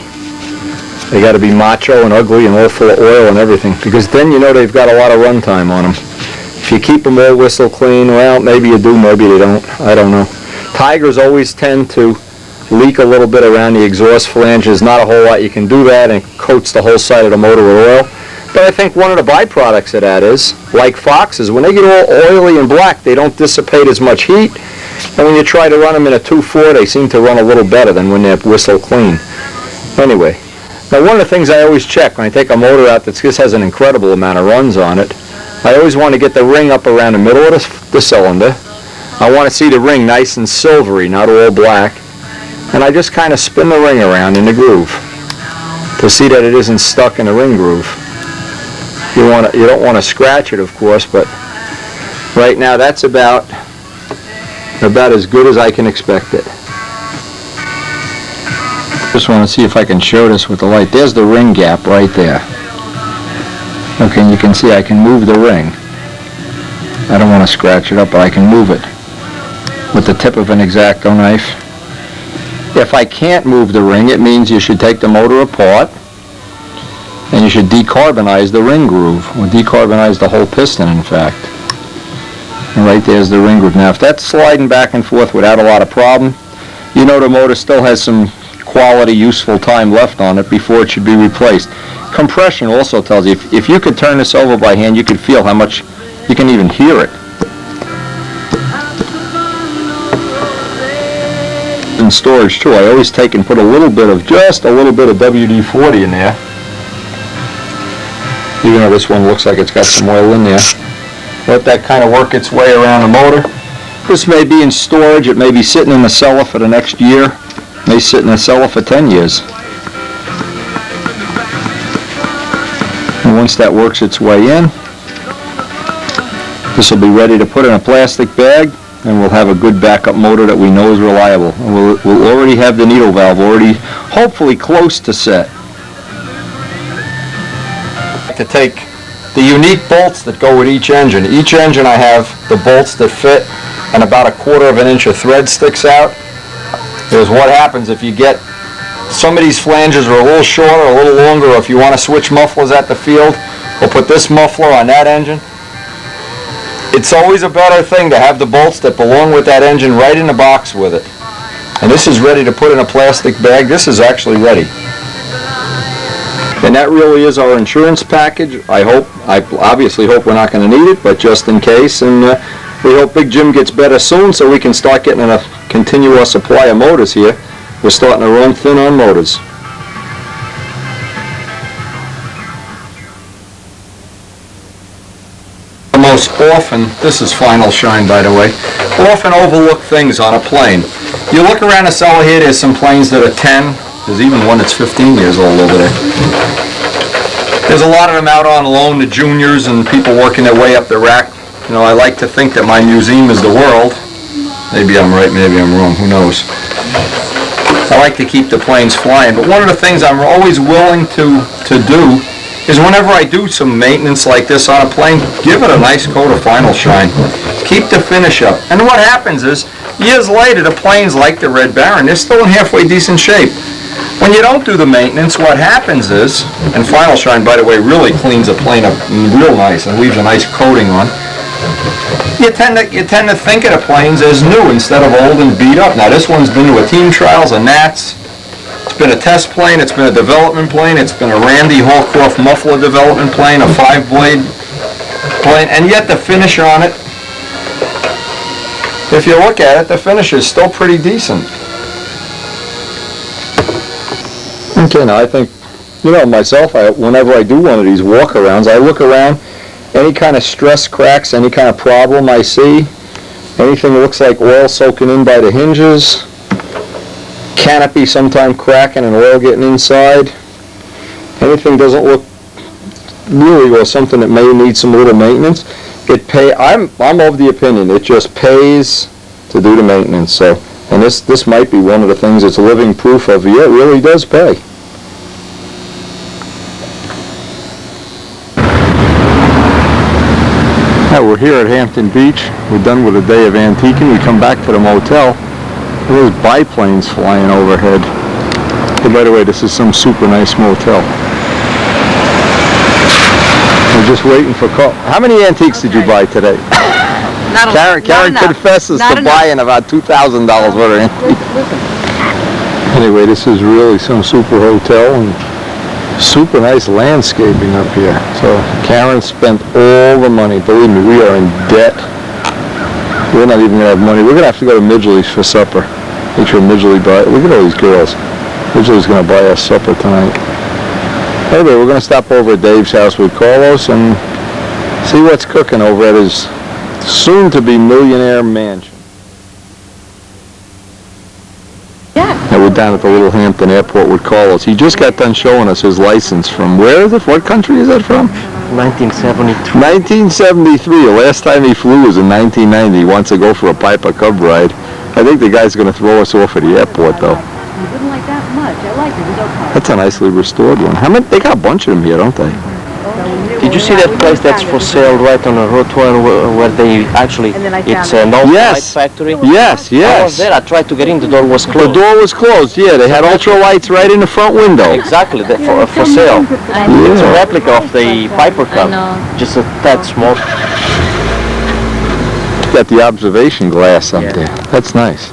They got to be macho and ugly and all full of oil and everything, because then you know they've got a lot of runtime on them. If you keep them all whistle clean, well, maybe you do, maybe you don't. I don't know. Tigers always tend to leak a little bit around the exhaust flanges. Not a whole lot you can do that, and it coats the whole side of the motor with oil. But I think one of the byproducts of that is, like Foxes, when they get all oily and black, they don't dissipate as much heat. And when you try to run them in a 2.4, they seem to run a little better than when they're whistle clean. Anyway, now one of the things I always check when I take a motor out that just has an incredible amount of runs on it, I always want to get the ring up around the middle of the cylinder. I want to see the ring nice and silvery, not all black. And I just kind of spin the ring around in the groove to see that it isn't stuck in the ring groove. You don't want to scratch it, of course, but right now that's about as good as I can expect it. Just want to see if I can show this with the light. There's the ring gap right there. Okay, and you can see I can move the ring. I don't want to scratch it up, but I can move it with the tip of an X-Acto knife. If I can't move the ring, it means you should take the motor apart and you should decarbonize the ring groove, or decarbonize the whole piston, in fact. And right there's the ring groove. Now, if that's sliding back and forth without a lot of problem, you know the motor still has some quality, useful time left on it before it should be replaced. Compression also tells you, if you could turn this over by hand, you could feel how much, you can even hear it. In storage too, I always take and put just a little bit of WD-40 in there. Even though this one looks like it's got some oil in there. Let that kind of work its way around the motor. This may be in storage, it may be sitting in the cellar for the next year. It may sit in the cellar for 10 years. And once that works its way in, this will be ready to put in a plastic bag, and we'll have a good backup motor that we know is reliable. And we'll already have the needle valve already, hopefully close to set. To take the unique bolts that go with each engine. Each engine I have the bolts that fit, and about 1/4 inch of thread sticks out. Here's what happens if you get, some of these flanges are a little shorter, a little longer, or if you want to switch mufflers at the field, we'll put this muffler on that engine. It's always a better thing to have the bolts that belong with that engine right in the box with it. And this is ready to put in a plastic bag. This is actually ready. And that really is our insurance package. I obviously hope we're not going to need it, but just in case. And we hope Big Jim gets better soon so we can start getting a continuous supply of motors here. We're starting to run thin on motors. The most often, this is final shine by the way, often overlooked things on a plane. You look around the cellar here, there's some planes that are 10, there's even one that's 15 years old over there. There's a lot of them out on loan to juniors and people working their way up the rack. You know, I like to think that my museum is the world. Maybe I'm right, maybe I'm wrong, who knows. I like to keep the planes flying, but one of the things I'm always willing to do is whenever I do some maintenance like this on a plane, give it a nice coat of final shine. Keep the finish up. And what happens is, years later, the planes like the Red Baron, they're still in halfway decent shape. When you don't do the maintenance, what happens is, and final shine, by the way, really cleans a plane up real nice and leaves a nice coating on, you tend to think of the planes as new instead of old and beat up. Now this one's been to a team trials, a Nats. It's been a test plane, it's been a development plane, it's been a Randy Hallcroft muffler development plane, a 5-blade plane, and yet the finish on it, if you look at it, the finish is still pretty decent. Okay, now I think, you know, myself, whenever I do one of these walk-arounds, I look around, any kind of stress cracks, any kind of problem I see, anything that looks like oil soaking in by the hinges, canopy sometime cracking and oil getting inside, anything doesn't look really or something that may need some little maintenance, I'm of the opinion it just pays to do the maintenance. So, and this might be one of the things that's living proof of, yeah, it really does pay. We're here at Hampton Beach. We're done with a day of antiquing. We come back to the motel. There's biplanes flying overhead. Hey, by the way, this is some super nice motel. We're just waiting for call. How many antiques did you buy today? Karen confesses to buying about $2,000 worth of antiques. Anyway, this is really some super hotel and super nice landscaping up here. So Karen spent all the money. Believe me, we are in debt. We're not even going to have money. We're going to have to go to Midgley's for supper. Make sure Midgley buy. Look at all these girls. Midgley's going to buy us supper tonight. Anyway, we're going to stop over at Dave's house with Carlos and see what's cooking over at his soon-to-be millionaire mansion. And we're down at the Little Hampton Airport with Carlos. He just got done showing us his license from, where is it? What country is that from? 1973. 1973. The last time he flew was in 1990. He wants to go for a Piper Cub ride. I think the guy's going to throw us off at the airport, though. You wouldn't like that much. I like the window car. That's a nicely restored one. How many? They got a bunch of them here, don't they? Did you see that place that's for sale right on the Route 1 where they actually, it's an old light factory? Yes, I was yes. there, I tried to get in, the door was The closed. door was closed, yeah. They had ultra lights right in the front window. Exactly, for sale. It's a replica of the Piper Cub, just a tad small. Got the observation glass up there. That's nice.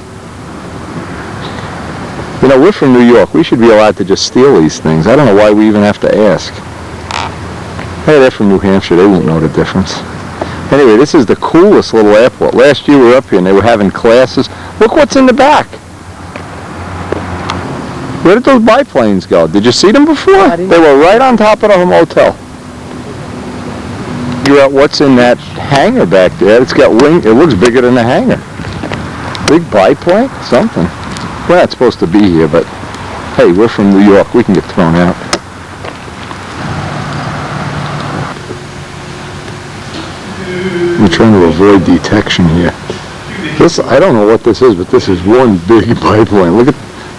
You know, we're from New York. We should be allowed to just steal these things. I don't know why we even have to ask. Hey, they're from New Hampshire. They won't know the difference. Anyway, this is the coolest little airport. Last year we were up here and they were having classes. Look what's in the back. Where did those biplanes go? Did you see them before? They were right on top of the motel. You're at what's in that hangar back there. It's got wings. It looks bigger than the hangar. Big biplane? Something. We're not supposed to be here, but hey, we're from New York. We can get thrown out. We're trying to avoid detection here. This, I don't know what this is, but this is one big biplane. Look at,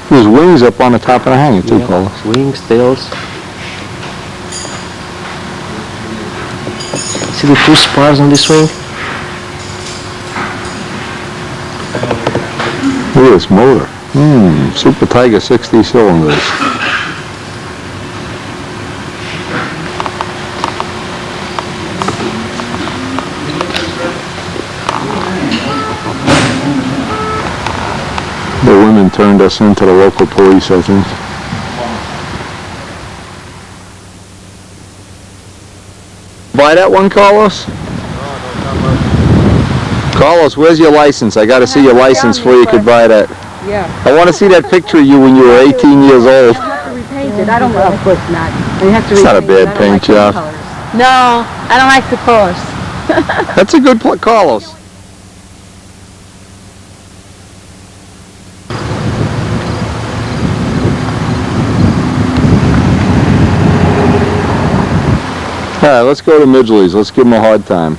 there's wings up on the top of the hangar too, Carlos. Wings, tails. See the two spars on this wing? Look at this motor. Super Tiger 60 cylinders. The women turned us into the local police, I think. Buy that one, Carlos? Carlos, where's your license? I got to see your license before you could buy that. Yeah. I want to see that picture of you when you were 18 years old. I have to repaint it. I don't know. Of course not. You have to It's not a repaint it. bad I don't paint like those job. colors. No, I don't like the colors. That's a good Carlos. All right, let's go to Midgley's. Let's give them a hard time.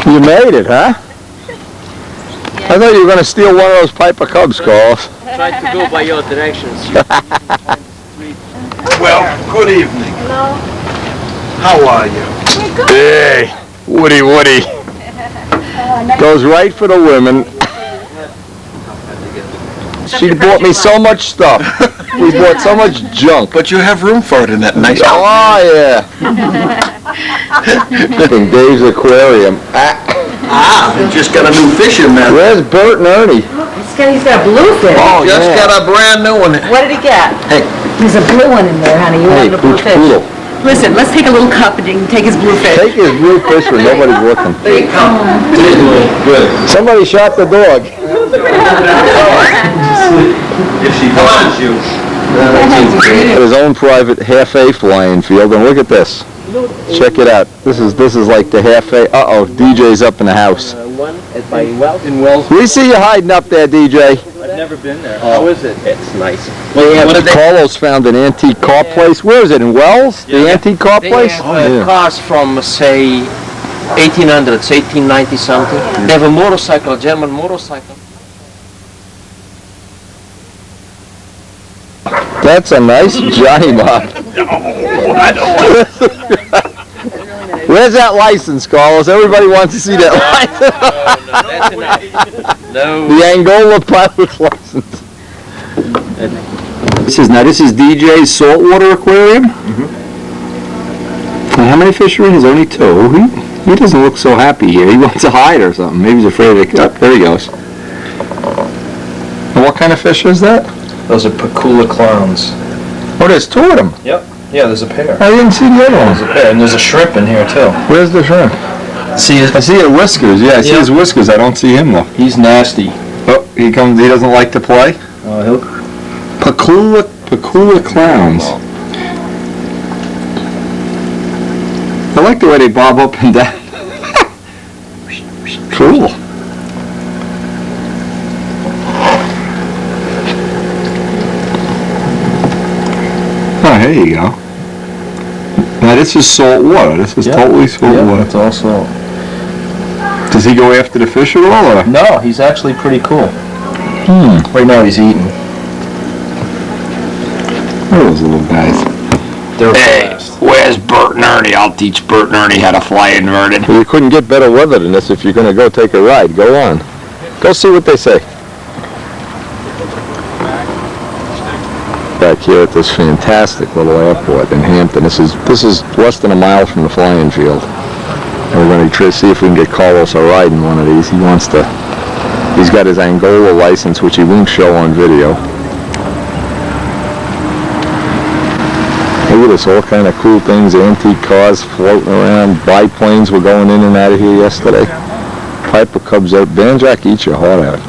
You made it, huh? I thought you were going to steal one of those Piper Cubs, Carlos. Tried to go by your directions. Well, good evening. Hello. How are you? Hey, Woody. Goes right for the women. She bought me so much stuff. We bought so much junk. But you have room for it in that nice... Oh, yeah. In Dave's aquarium. They just got a new fish in there. Where's Bert and Ernie? He's got a blue fish. Oh, Just yeah. got a brand new one. What did he get? Hey. There's a blue one in there, honey. You Hey, wanted a blue Pooch fish. Poodle. Listen, let's take a little cup and you can take his blue fish. Take his blue fish when nobody's looking. There you come. Good. Somebody shot the dog. If she touches you. At his own private half-A flying field, and look at this. Check it out. This is like the half-A. Uh-oh, DJ's up in the house. One by Wells. In Wells. We see you hiding up there, DJ. I've never been there. How is it? It's nice. Carlos found an antique car place. Where is it, in Wells? The antique car place? They have cars from, say, 1800s, 1890 something. They have a motorcycle, a German motorcycle. That's a nice Johnny Mark. Where's that license, Carlos? Everybody wants to see that license. No, that's enough. No. The Angola pilot's license. This is DJ's saltwater aquarium. And how many fish are in? There's only 2. He doesn't look so happy here. He wants to hide or something. Maybe he's afraid to. Oh, there he goes. And what kind of fish is that? Those are Pacula clowns. Oh, there's 2 of them. Yep. Yeah, there's a pair. I didn't see the other There's one. a pair, and there's a shrimp in here too. Where's the shrimp? See, I see the whiskers. Yeah, I see his whiskers. I don't see him though. he's nasty. Oh, he comes. He doesn't like to play. He'll... Pacula clowns. I like the way they bob up and down. Cool. Oh, here you go. Now this is salt water. This is totally salt water. it's all salt. Does he go after the fish at all? Or? No, he's actually pretty cool. Right now he's eating. Look at those little guys. They're Hey, fast. where's Bert and Ernie? I'll teach Bert and Ernie how to fly inverted. Well, you couldn't get better weather than this if you're going to go take a ride. Go on. Go see what they say. Back here at this fantastic little airport in Hampton. This is less than a mile from the flying field. And we're going to try to see if we can get Carlos a ride in one of these. He's got his Angola license, which he won't show on video. Look at this, all kind of cool things, antique cars floating around, biplanes were going in and out of here yesterday. Piper Cubs out, Banjack eats your heart out.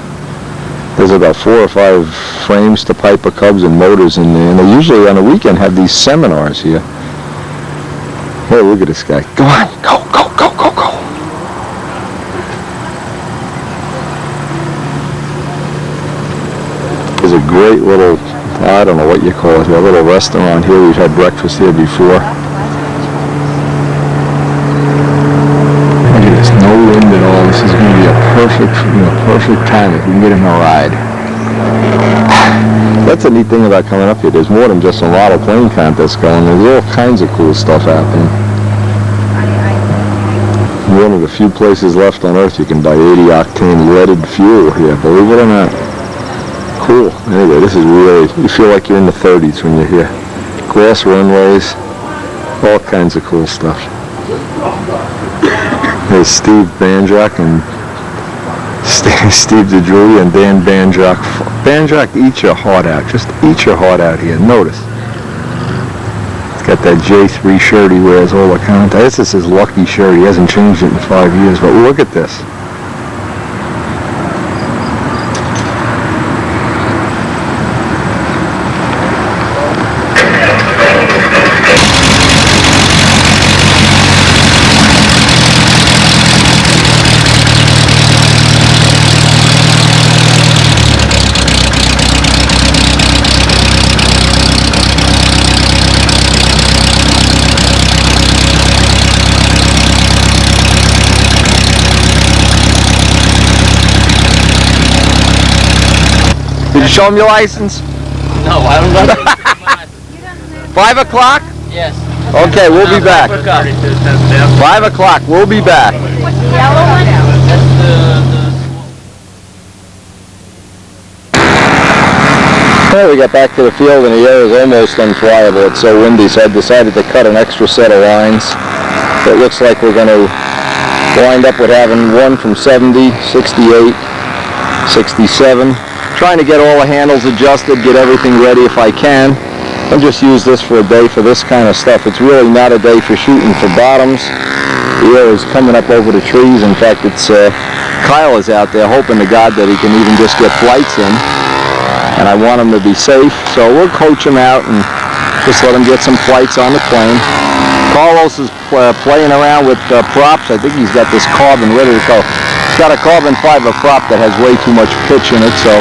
There's about 4 or 5 frames to Piper Cubs and motors in there, and they usually on the weekend have these seminars here. Hey, look at this guy. Go on, go. There's a great little, I don't know what you call it, a little restaurant here. We've had breakfast here before. Look at this, no wind at all. This is going to be a perfect time if we can get him a ride. That's a neat thing about coming up here. There's more than just a model plane contest going. There's all kinds of cool stuff happening. One of the few places left on Earth you can buy 80-octane leaded fuel here, believe it or not. Cool. Anyway, this is really, you feel like you're in the 30s when you're here. Glass runways, all kinds of cool stuff. There's Steve Banjack and Steve DeJulia and Dan Banjack. Banjack, eat your heart out. Just eat your heart out here. Notice. Got that J3 shirt he wears all the time. This is his lucky shirt. He hasn't changed it in 5 years, but look at this. Did you show him your license? No, I don't know. 5 o'clock? Yes. Okay, we'll be back. 5 o'clock, we'll be back. Well, we got back to the field and the air is almost unflyable. It's so windy, so I decided to cut an extra set of lines. It looks like we're going to wind up with having one from 70, 68, 67. Trying to get all the handles adjusted, get everything ready if I can. I'll just use this for a day for this kind of stuff. It's really not a day for shooting for bottoms. The air is coming up over the trees. In fact, it's Kyle is out there hoping to God that he can even just get flights in. And I want him to be safe, so we'll coach him out and just let him get some flights on the plane. Carlos is playing around with props. I think he's got this carbon ready to go. He's got a carbon fiber prop that has way too much pitch in it, so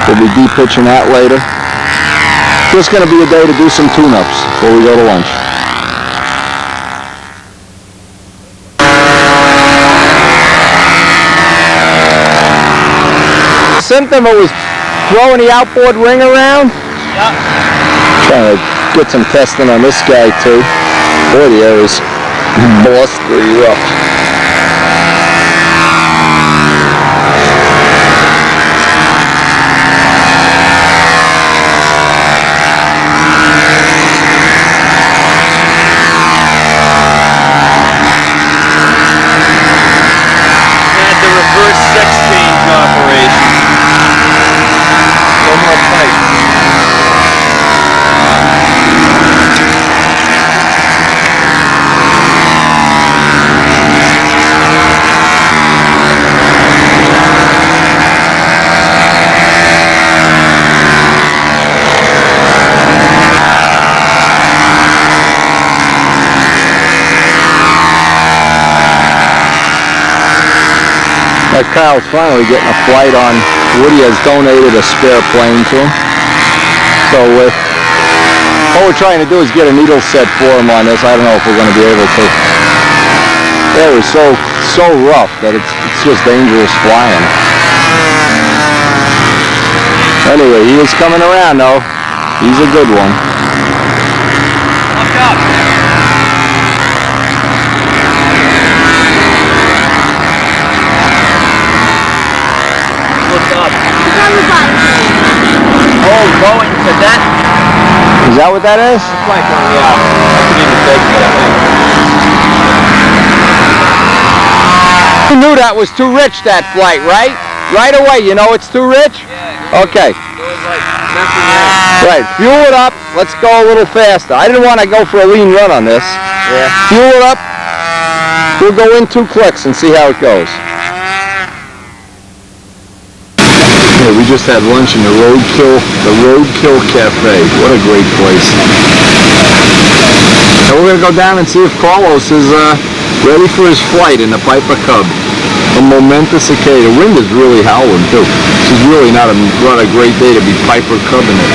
we'll be de-pitching that later. Just going to be a day to do some tune-ups before we go to lunch. Symptom was throwing the outboard ring around. Yep. Trying to get some testing on this guy too. Boy, the air is blustery rough. Kyle's finally getting a flight on. Woody has donated a spare plane to him. So what we're trying to do is get a needle set for him on this. I don't know if we're going to be able to. The air is so rough that it's just dangerous flying. Anyway, he is coming around though. He's a good one. Look up. Oh, going to that? Is that what that is? It's like, yeah. I could even take that. You knew that was too rich, that flight, right? Right away, you know it's too rich? Yeah. Okay. It was like nothing else. Right, fuel it up. Let's go a little faster. I didn't want to go for a lean run on this. Yeah. Fuel it up. We'll go in 2 clicks and see how it goes. Yeah, we just had lunch in the Roadkill Cafe. What a great place. And we're going to go down and see if Carlos is ready for his flight in the Piper Cub. A momentous occasion. The wind is really howling too. This is really not a great day to be Piper Cubbing it.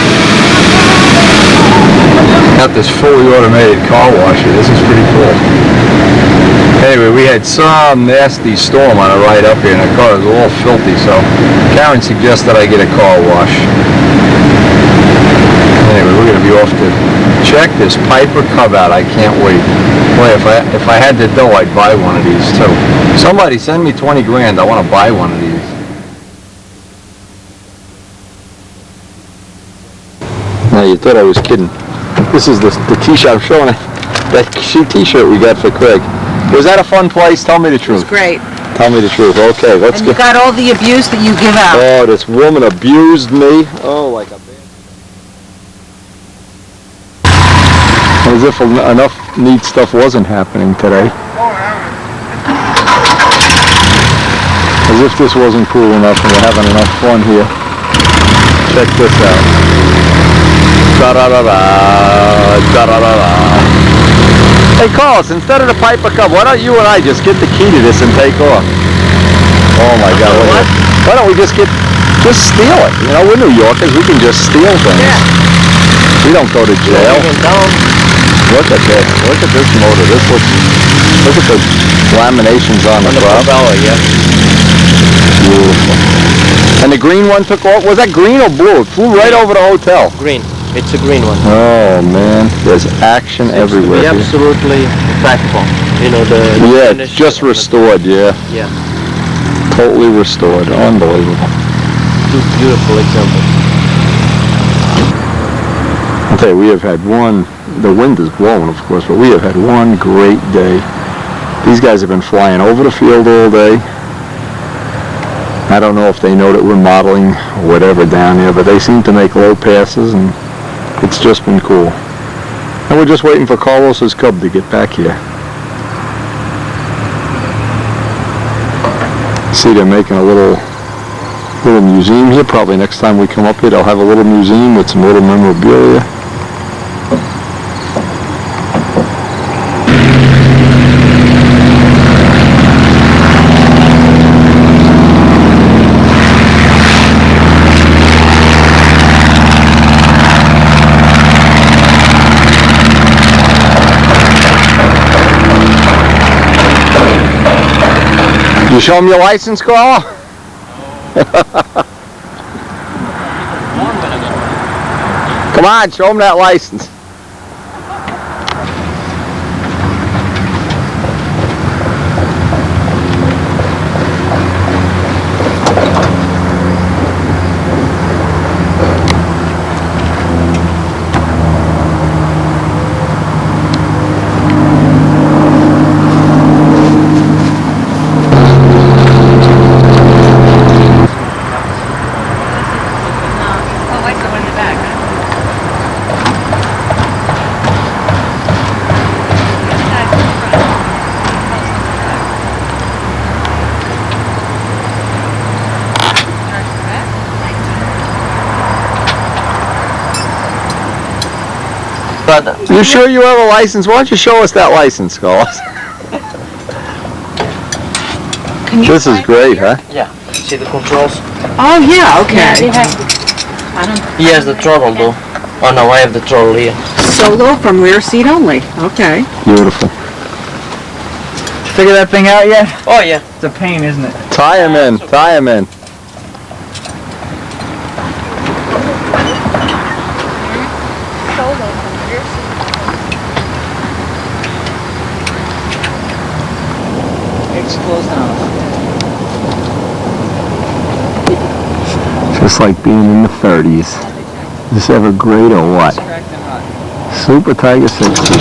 Got this fully automated car washer. This is pretty cool. Anyway, we had some nasty storm on the ride up here and the car is all filthy, so Karen suggested I get a car wash. Anyway, we're going to be off to check this Piper Cub out. I can't wait. Boy, if I had the dough, I'd buy one of these too. Somebody send me 20 grand. I want to buy one of these. Now, you thought I was kidding. This is the t-shirt I'm showing. That t-shirt we got for Craig. Was that a fun place? Tell me the truth. It's great. Tell me the truth. Okay, let's And you got all the abuse that you give out. Oh, this woman abused me. Oh, like a bad. As if enough neat stuff wasn't happening today. As if this wasn't cool enough and we're having enough fun here. Check this out. Da-da-da-da, da-da-da-da. Hey Carlos, instead of the Piper Cub, why don't you and I just get the key to this and take off? Oh my God, look at it. Why don't we just steal it? You know, we're New Yorkers, we can just steal things. Yeah. We don't go to jail. Look at this. Look at this motor. Look at the laminations on the propeller. Yeah. Beautiful. And the green one took off. Was that green or blue? It flew right over the hotel. Green. It's a green one. Oh man, there's action everywhere. It's absolutely impeccable. You know yeah, it's just restored. Yeah. Yeah. Totally restored. Unbelievable. Two beautiful examples. I'll tell you, we have had one. The wind is blowing, of course, but we have had one great day. These guys have been flying over the field all day. I don't know if they know that we're modeling or whatever down there, but they seem to make low passes, and it's just been cool. And we're just waiting for Carlos's Cub to get back here. See, they're making a little museum here. Probably next time we come up here, they'll have a little museum with some little memorabilia. You show him your license, Carl? Come on, show him that license. You sure you have a license? Why don't you show us that license, Carlos? This is great, huh? Yeah. See the controls? Oh, yeah, okay. He has the throttle though. Oh no, I have the throttle here. Solo from rear seat only. Okay. Beautiful. Figure that thing out yet? Oh yeah. It's a pain, isn't it? Tie him in. Tie him in. Just like being in the 30s. Is this ever great or what? Super Tiger 60.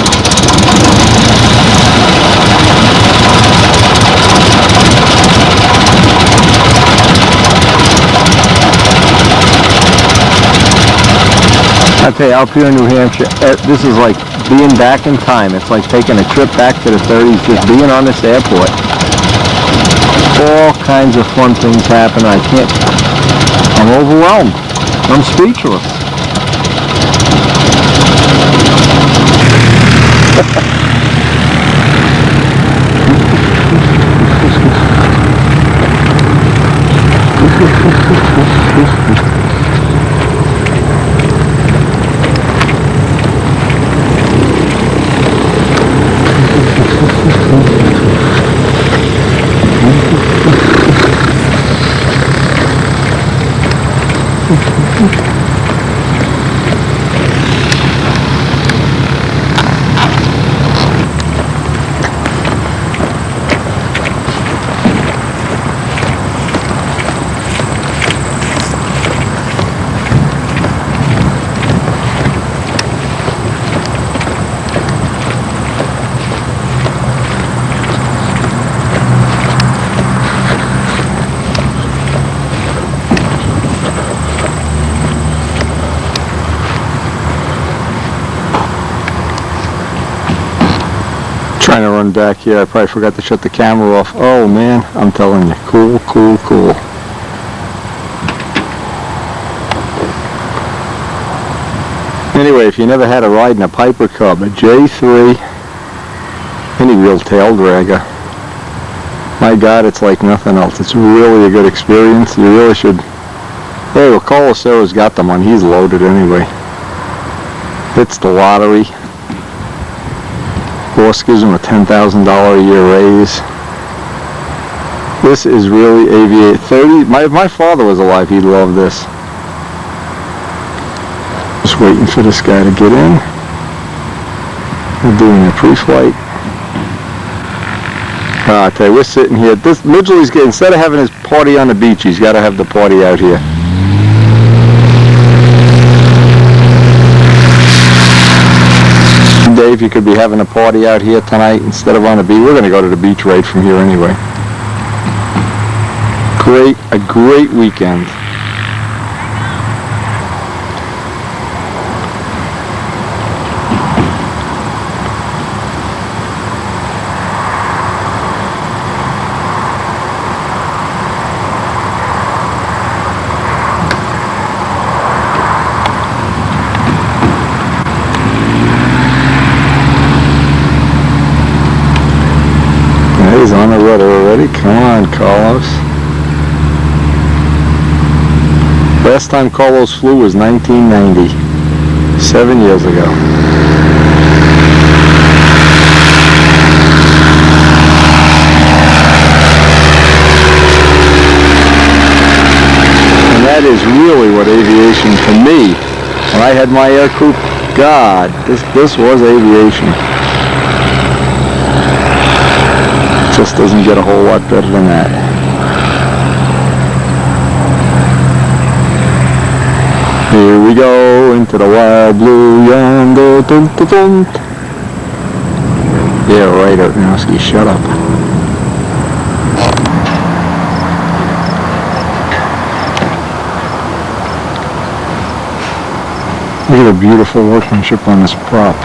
I tell you, up here in New Hampshire, this is like being back in time. It's like taking a trip back to the 30s, just being on this airport. All kinds of fun things happen. I'm overwhelmed. I'm speechless. Trying to run back here. I probably forgot to shut the camera off. Oh man, I'm telling you, cool, cool, cool. Anyway, if you never had a ride in a Piper Cub, a J3, any real tail dragger, my God, it's like nothing else. It's really a good experience. You really should. Hey, well, Colacero's got them on. He's loaded anyway. Hits the lottery. Boss gives him a $10,000 a year raise. This is really aviate 30. If my father was alive, he'd love this. Just waiting for this guy to get in. We're doing a pre-flight. I tell you, we're sitting here. Midgley's getting, instead of having his party on the beach, he's got to have the party out here. Dave, you could be having a party out here tonight instead of on the beach. We're going to go to the beach right from here anyway. A great weekend. He's on the rudder already. Come on, Carlos. Last time Carlos flew was 1990, 7 years ago. And that is really what aviation, to me, when I had my air crew, God, this was aviation. Just doesn't get a whole lot better than that. Here we go into the wild blue yonder. Dun, dun, dun. Yeah, right, Artnowski, shut up. Look at the beautiful workmanship on this prop.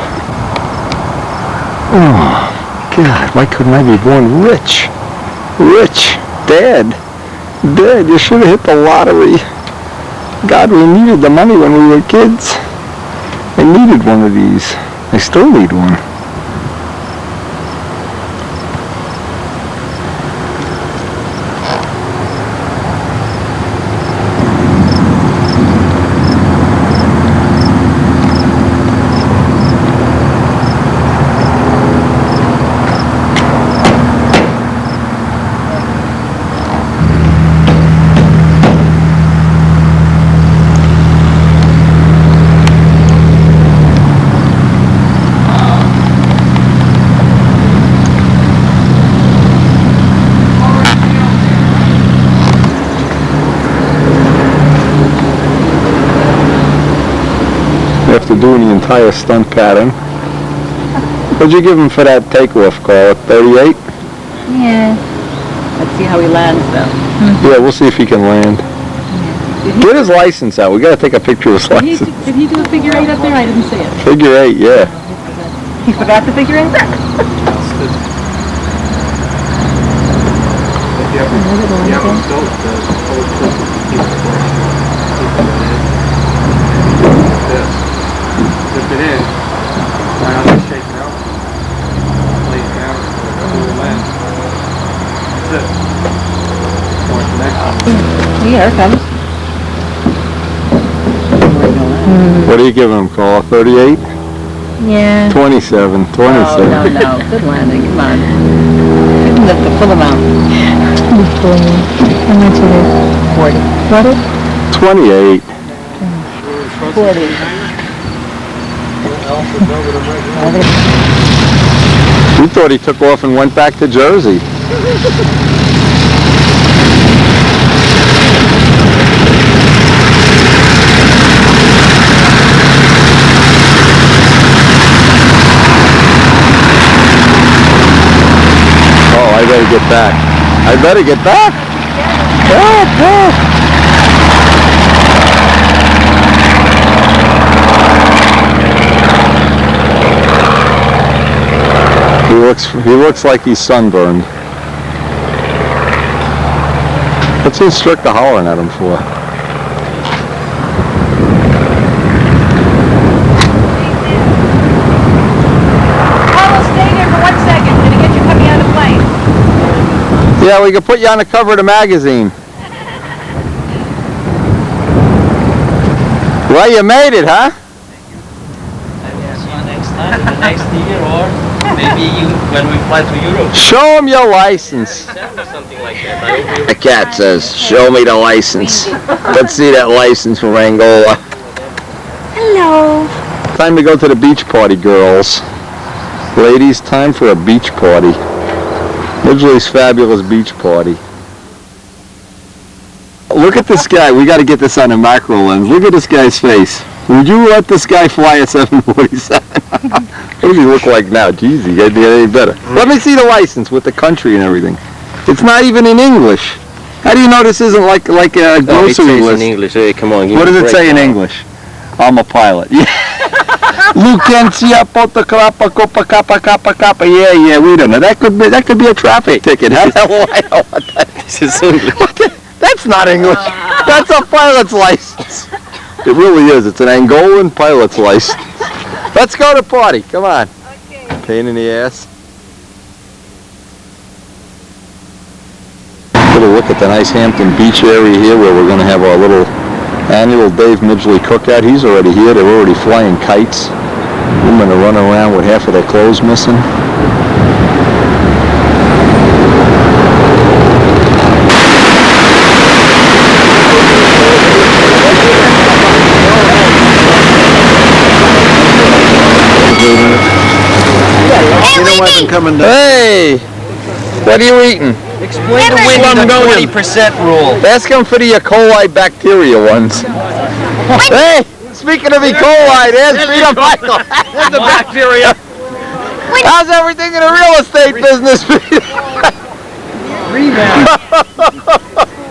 Oh. God, why couldn't I be born rich? Rich. Dad, you should have hit the lottery. God, we needed the money when we were kids. I needed one of these. I still need one. After doing the entire stunt pattern. What'd you give him for that takeoff, Carl? 38? Yeah. Let's see how he lands, though. Yeah, we'll see if he can land. Get his license out. We gotta take a picture of his license. Did he do a figure 8 up there? I didn't see it. Figure 8, yeah. He forgot the figure 8? Dip it in, try not to shake it out, lay it down, pull it in. That's it. Point the next one. Here it comes. What are you giving him, Carl? 38? Yeah. 27. 27. No. Good landing. Come on. Give him the full amount. How much it is? 40. What? 28. 40. We thought he took off and went back to Jersey. Oh, I better get back. I better get back. Oh. He looks like he's sunburned. What's he Stricker hollering at him for? Yeah, we can put you on the cover of the magazine. Well, you made it, huh? See you next time, the next year, or maybe when we fly to Europe. Show him your license. Something like that. The cat says, show me the license. Let's see that license from Angola. Hello. Time to go to the beach party, girls. Ladies, time for a beach party. Midgley's fabulous beach party. Look at this guy. We got to get this on a macro lens. Look at this guy's face. Would you let this guy fly a 747? What does he look like now? Jeez, he can't get any better. Let me see the license with the country and everything. It's not even in English. How do you know this isn't like a grocery list? in English. Hey, come on. What does it say in English? I'm a pilot. Yeah. Lucancia Potacrapa Copa Kappa Kappa Kappa. Yeah, we don't know. That could be a traffic ticket. Huh? I don't want that. This is English. That's not English. That's a pilot's license. It really is. It's an Angolan pilot's license. Let's go to party. Come on. Okay. Pain in the ass. Little look at the nice Hampton Beach area here where we're going to have our little annual Dave Midgley cookout. He's already here. They're already flying kites. Women are running around with half of their clothes missing. Hey! What are you eating? Explain the Winnie the 20% rule. Ask him for the E. coli bacteria ones. Hey! Speaking of E. coli, there's Peter Michael. There's the bacteria. How's everything in the real estate business, Peter?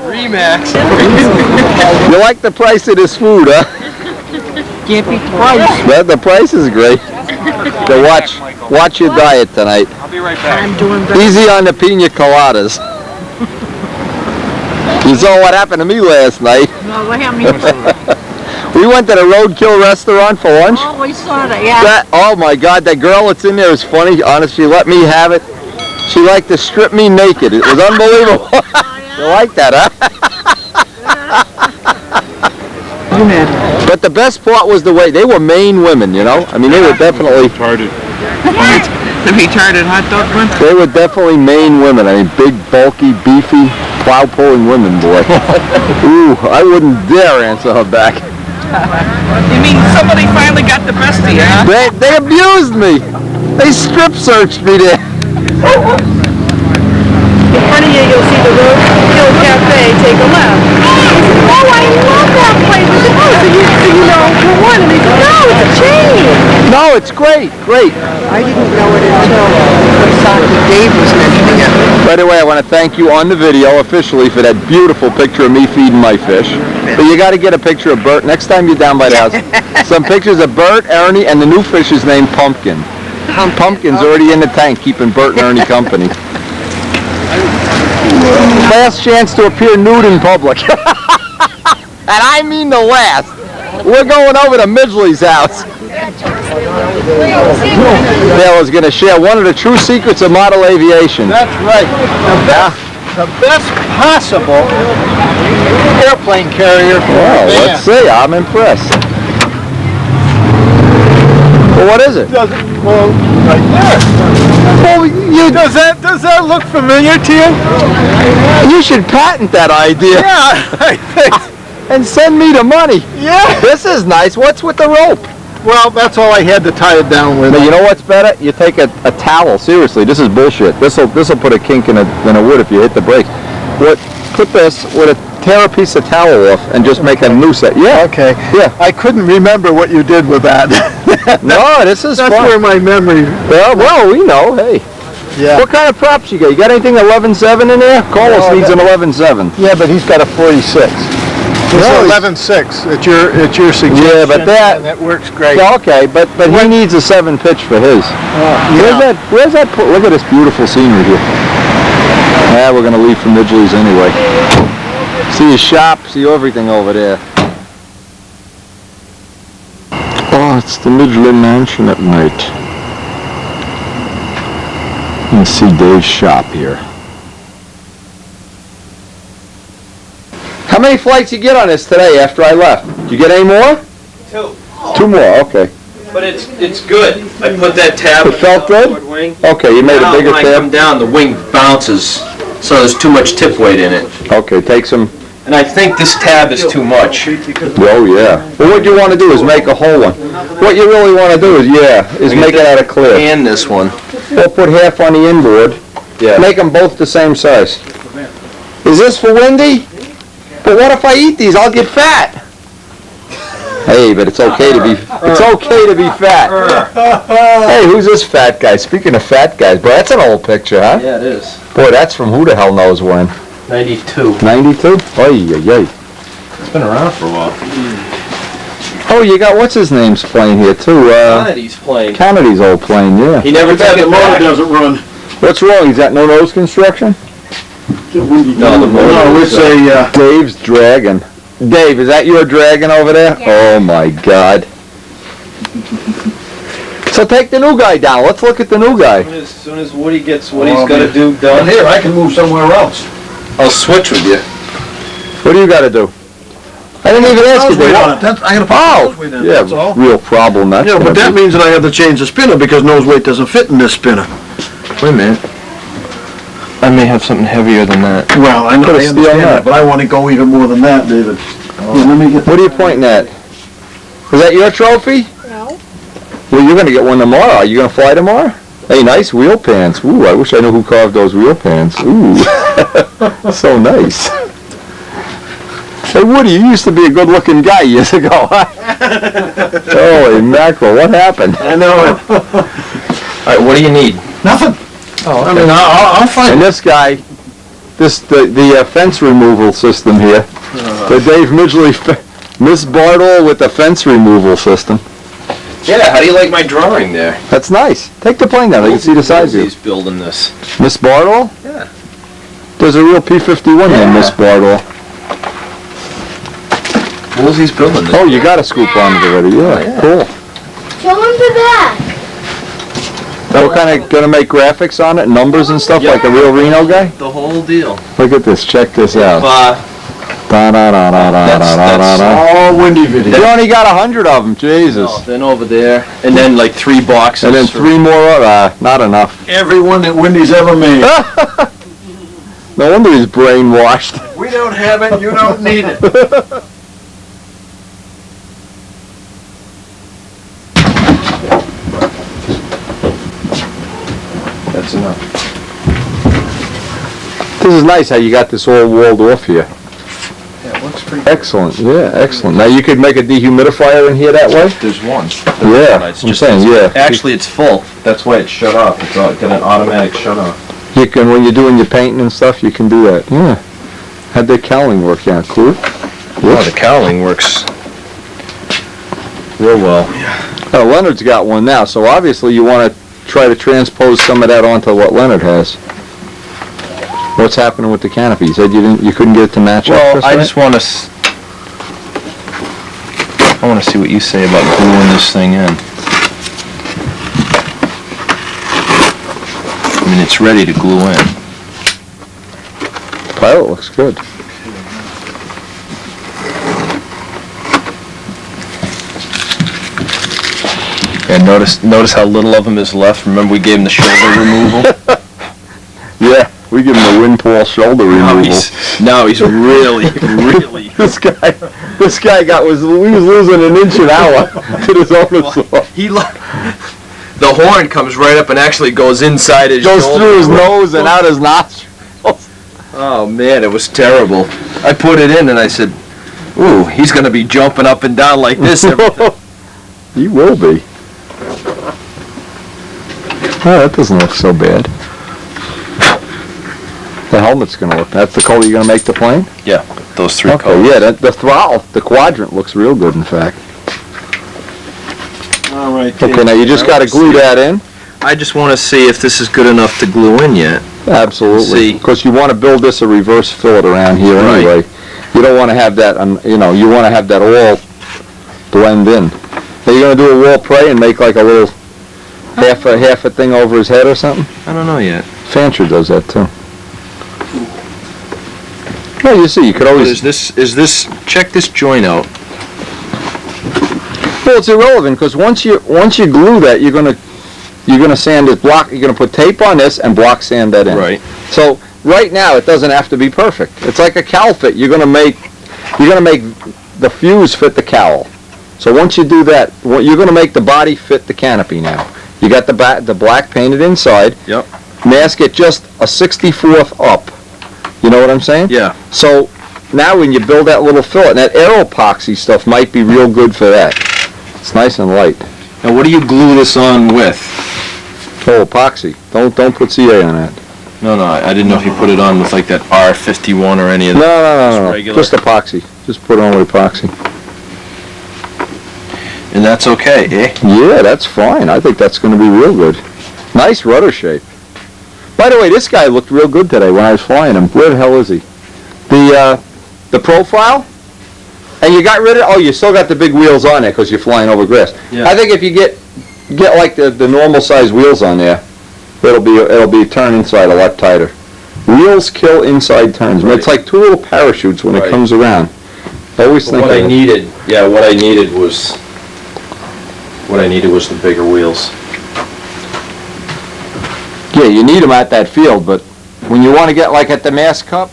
Remax. You like the price of this food, huh? Can't beat the price. The price is great. So watch your diet tonight. I'll be right back. I'm doing better. Easy on the pina coladas. You saw what happened to me last night. No, what happened? We went to the Roadkill restaurant for lunch. Oh, we saw that, yeah. Oh my God, that girl that's in there is funny. Honestly, she let me have it. She liked to strip me naked. It was unbelievable. You like that, huh? But the best part was the way they were Maine women, you know. I mean, they were definitely The retarded hot dog one? They were definitely Maine women. I mean, big, bulky, beefy, plow-pulling women, boy. Ooh, I wouldn't dare answer her back. You mean somebody finally got the best of you, huh? They abused me. They strip searched me there. In front of you, you'll see the Roadkill Cafe. Take a left. Oh, I love that place. I said, oh, so you know, for one. And they said, no, it's a chain. No, it's great, great. I didn't know it until Dave was mentioning it. By the way, I want to thank you on the video officially for that beautiful picture of me feeding my fish. But you got to get a picture of Bert next time you're down by the house. Some pictures of Bert, Ernie, and the new fish is named Pumpkin. Pumpkin's already in the tank, keeping Bert and Ernie company. Last chance to appear nude in public. And I mean the last. We're going over to Midgley's house. I was going to share one of the true secrets of model aviation. That's right. The best possible airplane carrier. Well, let's see. I'm impressed. Well, what is it? Well, right there. Well, Does that look familiar to you? you should patent that idea. Yeah, I think. And send me the money. Yeah. This is nice. What's with the rope? Well, that's all I had to tie it down with. But you know what's better? You take a towel. Seriously, this is bullshit. This'll put a kink in a wood if you hit the brakes. Put this with tear a piece of towel off and just make a noose. Yeah. Okay. Yeah. I couldn't remember what you did with that. No, this is That's fun. where my memory. Well, we know. Hey. Yeah. What kind of props you got? You got anything 11.7 in there? Carlos needs an 11.7. Yeah, but he's got a 46. It's Really? 11.6. It's your suggestion. Yeah, but that... And that works great. Yeah, okay, but he needs a 7 pitch for his. Where's that? Look at this beautiful scenery here. Yeah, we're gonna leave for Midgley's anyway. See his shop, see everything over there. Oh, it's the Midgley Mansion at night. You can see Dave's shop here. How many flights you get on this today after I left? Did you get any more? 2. 2 more, okay. But it's good. I put that tab. It felt good? Wing. Okay, you made a bigger When I come tab? down, the wing bounces, so there's too much tip weight in it. Okay, take some... And I think this tab is too much. Oh, yeah. Well, what you want to do is make a whole one. What you really want to do is make it out of clear. And this one. Or put half on the inboard. Yeah. Make them both the same size. Is this for Wendy? But what if I eat these? I'll get fat. Hey, but it's okay to be fat. Hey, who's this fat guy? Speaking of fat guys, boy, that's an old picture, huh? Yeah, it is. Boy, that's from who the hell knows when. 92. 92? Oy, oy, oy. It's been around for a while. Oh, you got what's his name's plane here too? Kennedy's plane. Kennedy's old plane, yeah. He never took it back. doesn't run. What's wrong? He's got no nose construction? No, the motor. No, it's a... Dave's Dragon. Dave, is that your Dragon over there? Yeah. Oh my God. So take the new guy down. Let's look at the new guy. As soon as Woody gets what he's got to do done, Here, I can move somewhere else. I'll switch with you. What do you got to do? I didn't even ask you, Dave. I gotta put nose weight in it, that's all. Real problem. That's Yeah, gonna but that be. means that I have to change the spinner because nose weight doesn't fit in this spinner. Wait a minute. I may have something heavier than that. Well, I know, Put a I steel understand nut. that, but I want to go even more than that, David. Yeah, let me get... What are you pointing at? Is that your trophy? No. Well, you're going to get one tomorrow. Are you going to fly tomorrow? Hey, nice wheel pans. Ooh, I wish I knew who carved those wheel pans. Ooh, so nice. Hey, Woody, you used to be a good-looking guy years ago, huh? Holy mackerel, what happened? I know it. All right, what do you need? Nothing. Oh, I mean, I'll find And this guy, the fence removal system here, the Dave Midgley, Miss Bartle with the fence removal system. Yeah, how do you like my drawing there? That's nice. Take the plane down. I can see the side view. He's building this. Miss Bartle? Yeah. There's a real P-51 named Miss Bartle. Woolsey's building this. Oh, you got a scoop on it already. Yeah, yeah. cool. Show him the back. What kind of gonna make graphics on it, numbers and stuff like a real Reno guy? The whole deal. Look at this. Check this out. Da, da, da, da, da, da, da, da. all windy video. You only got 100 of them. Jesus. Oh, then over there, and then like 3 boxes. And then 3 more. Not enough. Everyone that Wendy's ever made. No wonder he's brainwashed. We don't have it, you don't need it. That's enough. This is nice how you got this all walled off here. Yeah, it looks pretty. Excellent. Yeah, excellent. Now you could make a dehumidifier in here that way? There's one. Yeah, It's I'm just- saying, yeah. Actually, it's full. That's why it's shut off. It's got an automatic shut off. You can, when you're doing your painting and stuff, you can do that. Yeah. How'd the cowling work out? Cool. Oh, the cowling works real well. Leonard's got one now, so obviously you want to try to transpose some of that onto what Leonard has. What's happening with the canopy? You said you couldn't get it to match up. Well, I just want to. I want to see what you say about gluing this thing in. I mean, it's ready to glue in. Pilot looks good. And notice how little of him is left. Remember we gave him the shoulder removal? Yeah, we give him the windfall shoulder removal. Now he's really, really. This guy was losing an inch an hour to his own assault. The horn comes right up and actually goes inside his Goes shoulder. through his nose and out his nostrils. Oh man, it was terrible. I put it in and I said, ooh, he's going to be jumping up and down like this every time. He will be. Oh, that doesn't look so bad. The helmet's gonna look. That's the color you're gonna make the plane? Yeah. those three Okay, colors. yeah, the throttle, the quadrant looks real good, in fact. All right. Okay, now you just got to glue that in. I just want to see if this is good enough to glue in yet. Absolutely. See. Because you want to build this a reverse fillet around here Right. anyway. You don't want to have that, you know, you want to have that all blend in. Are you going to do a wall pray and make like a little half a thing over his head or something? I don't know yet. Fancher does that too. Well, you see, you could But always... is this, check this joint out. Well, it's irrelevant because once you glue that, you're gonna sand it block. You're gonna put tape on this and block sand that in. Right. So right now, it doesn't have to be perfect. It's like a cowl fit. You're gonna make the fuse fit the cowl. So once you do that, you're gonna make the body fit the canopy now. You got the black painted inside. Yep. Mask it just a 64th up. You know what I'm saying? Yeah. So now when you build that little fillet, and that aero epoxy stuff might be real good for that. It's nice and light. Now, what do you glue this on with? Oh, epoxy. Don't put CA on that. No, I didn't know if you put it on with like that R51 or any of No, that. no. Regular. Just epoxy. Just put it on with epoxy. And that's okay, eh? Yeah, that's fine. I think that's going to be real good. Nice rudder shape. By the way, this guy looked real good today when I was flying him. Where the hell is he? The profile? And you got rid of, oh, you still got the big wheels on there because you're flying over grass. Yeah. I think if you get like the normal size wheels on there, it'll be turn inside a lot tighter. Wheels kill inside turns. Right. It's like two little parachutes when it Right. comes around. I always think What of I it. needed was the bigger wheels. Yeah, you need them at that field, but when you want to get like at the Mass Cup,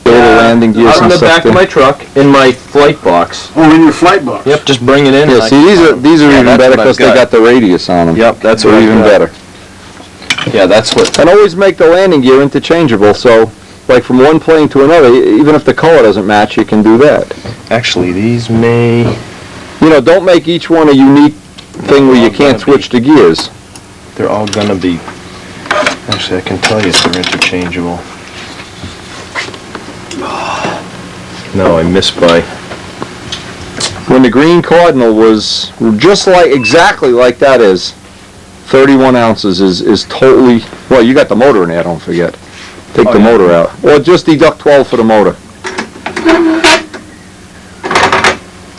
the little landing gears Out in and the stuff back of there. my truck, in my flight box. Oh, in your flight box? Yep, just bring it in. Yeah, and I see, can- these are Yeah, even that's better what I've because they got the radius on them. Yep, that's They're what I've even got. better. Yeah, that's what. And always make the landing gear interchangeable, so like from one plane to another, even if the color doesn't match, you can do that. Actually, these may. You know, don't make each one a unique thing where you can't switch the gears. They're all gonna be. Actually, I can tell you if they're interchangeable. No, I missed by. When the green Cardinal was just like, exactly like that is, 31 ounces is totally, well, you got the motor in there, don't forget. Take the motor out. Or just deduct 12 for the motor.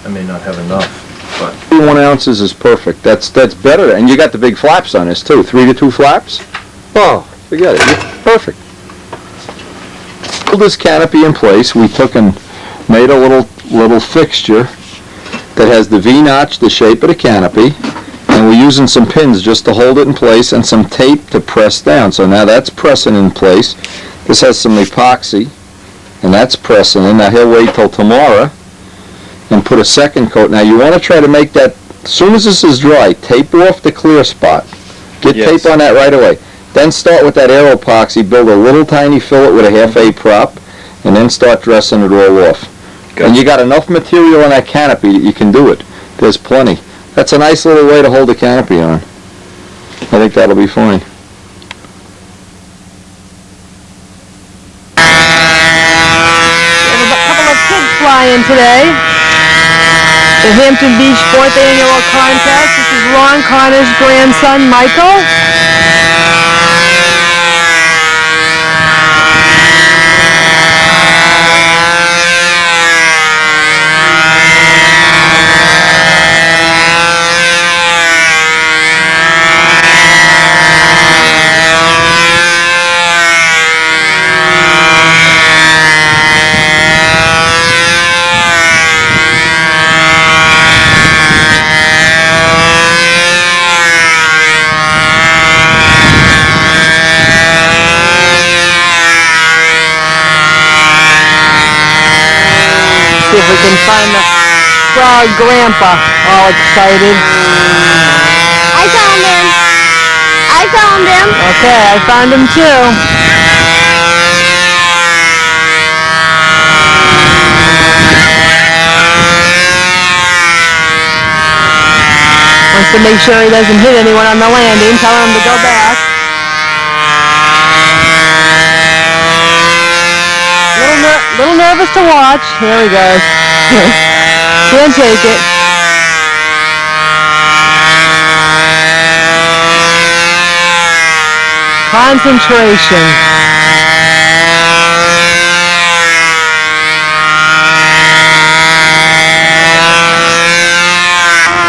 I may not have enough, but. 31 ounces is perfect. That's better. And you got the big flaps on this too. 3 to 2 flaps. Oh, forget it. It's perfect. Pulled this canopy in place. We took and made a little fixture that has the V-notch, the shape of the canopy, and we're using some pins just to hold it in place and some tape to press down. So now that's pressing in place. This has some epoxy, and that's pressing in. Now he'll wait till tomorrow and put a second coat. Now you want to try to make that, as soon as this is dry, tape off the clear spot. Get Yes. tape on that right away. Then start with that aero epoxy, build a little tiny fillet with a half-A prop, and then start dressing it all off. And you got enough material on that canopy that you can do it. There's plenty. That's a nice little way to hold the canopy on. I think that'll be fine. There's a couple of kids flying today. The Hampton Beach 4th Annual Contest. This is Ron Connor's grandson, Michael. See if we can find the frog grandpa, all excited. I found him. I found him. Okay, I found him too. Wants to make sure he doesn't hit anyone on the landing, tell him to go back. little nervous to watch. Here he goes. Can't take it. Concentration.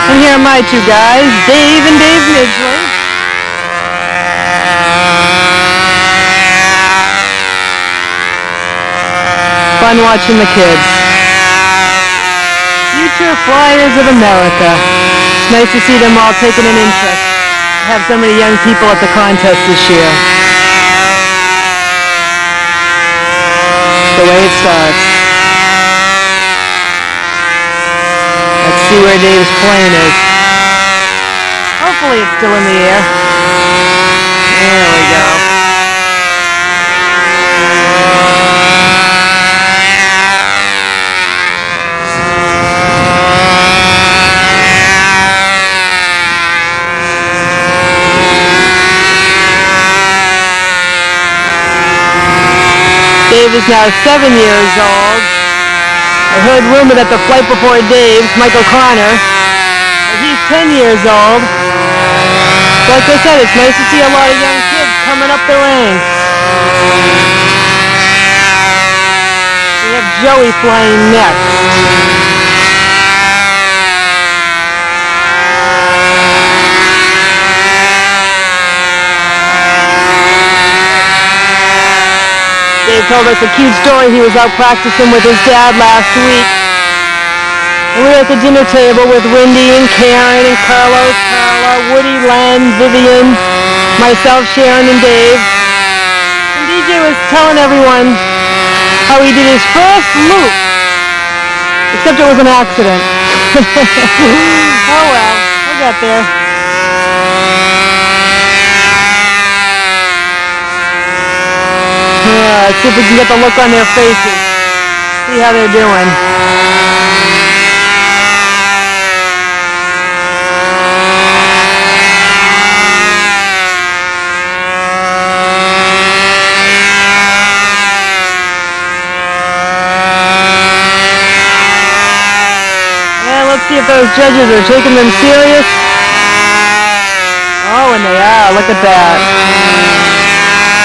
And here are my two guys, Dave and Dave Midgley. Fun watching the kids. Future Flyers of America. It's nice to see them all taking an interest. Have so many young people at the contest this year. The way it starts. Let's see where Dave's plane is. Hopefully it's still in the air. There we go. Dave is now 7 years old. I heard rumor that the flight before Dave's, Michael Connor, that he's 10 years old. So like I said, it's nice to see a lot of young kids coming up the ranks. We have Joey flying next. Dave told us a cute story. He was out practicing with his dad last week. And we were at the dinner table with Wendy and Karen and Carlos, Carla, Woody, Len, Vivian, myself, Sharon, and Dave. And DJ was telling everyone how he did his first loop. Except it was an accident. Oh well, we'll get there. Let's see if we can get the look on their faces. See how they're doing. Yeah, let's see if those judges are taking them serious. Oh, and they are. Look at that.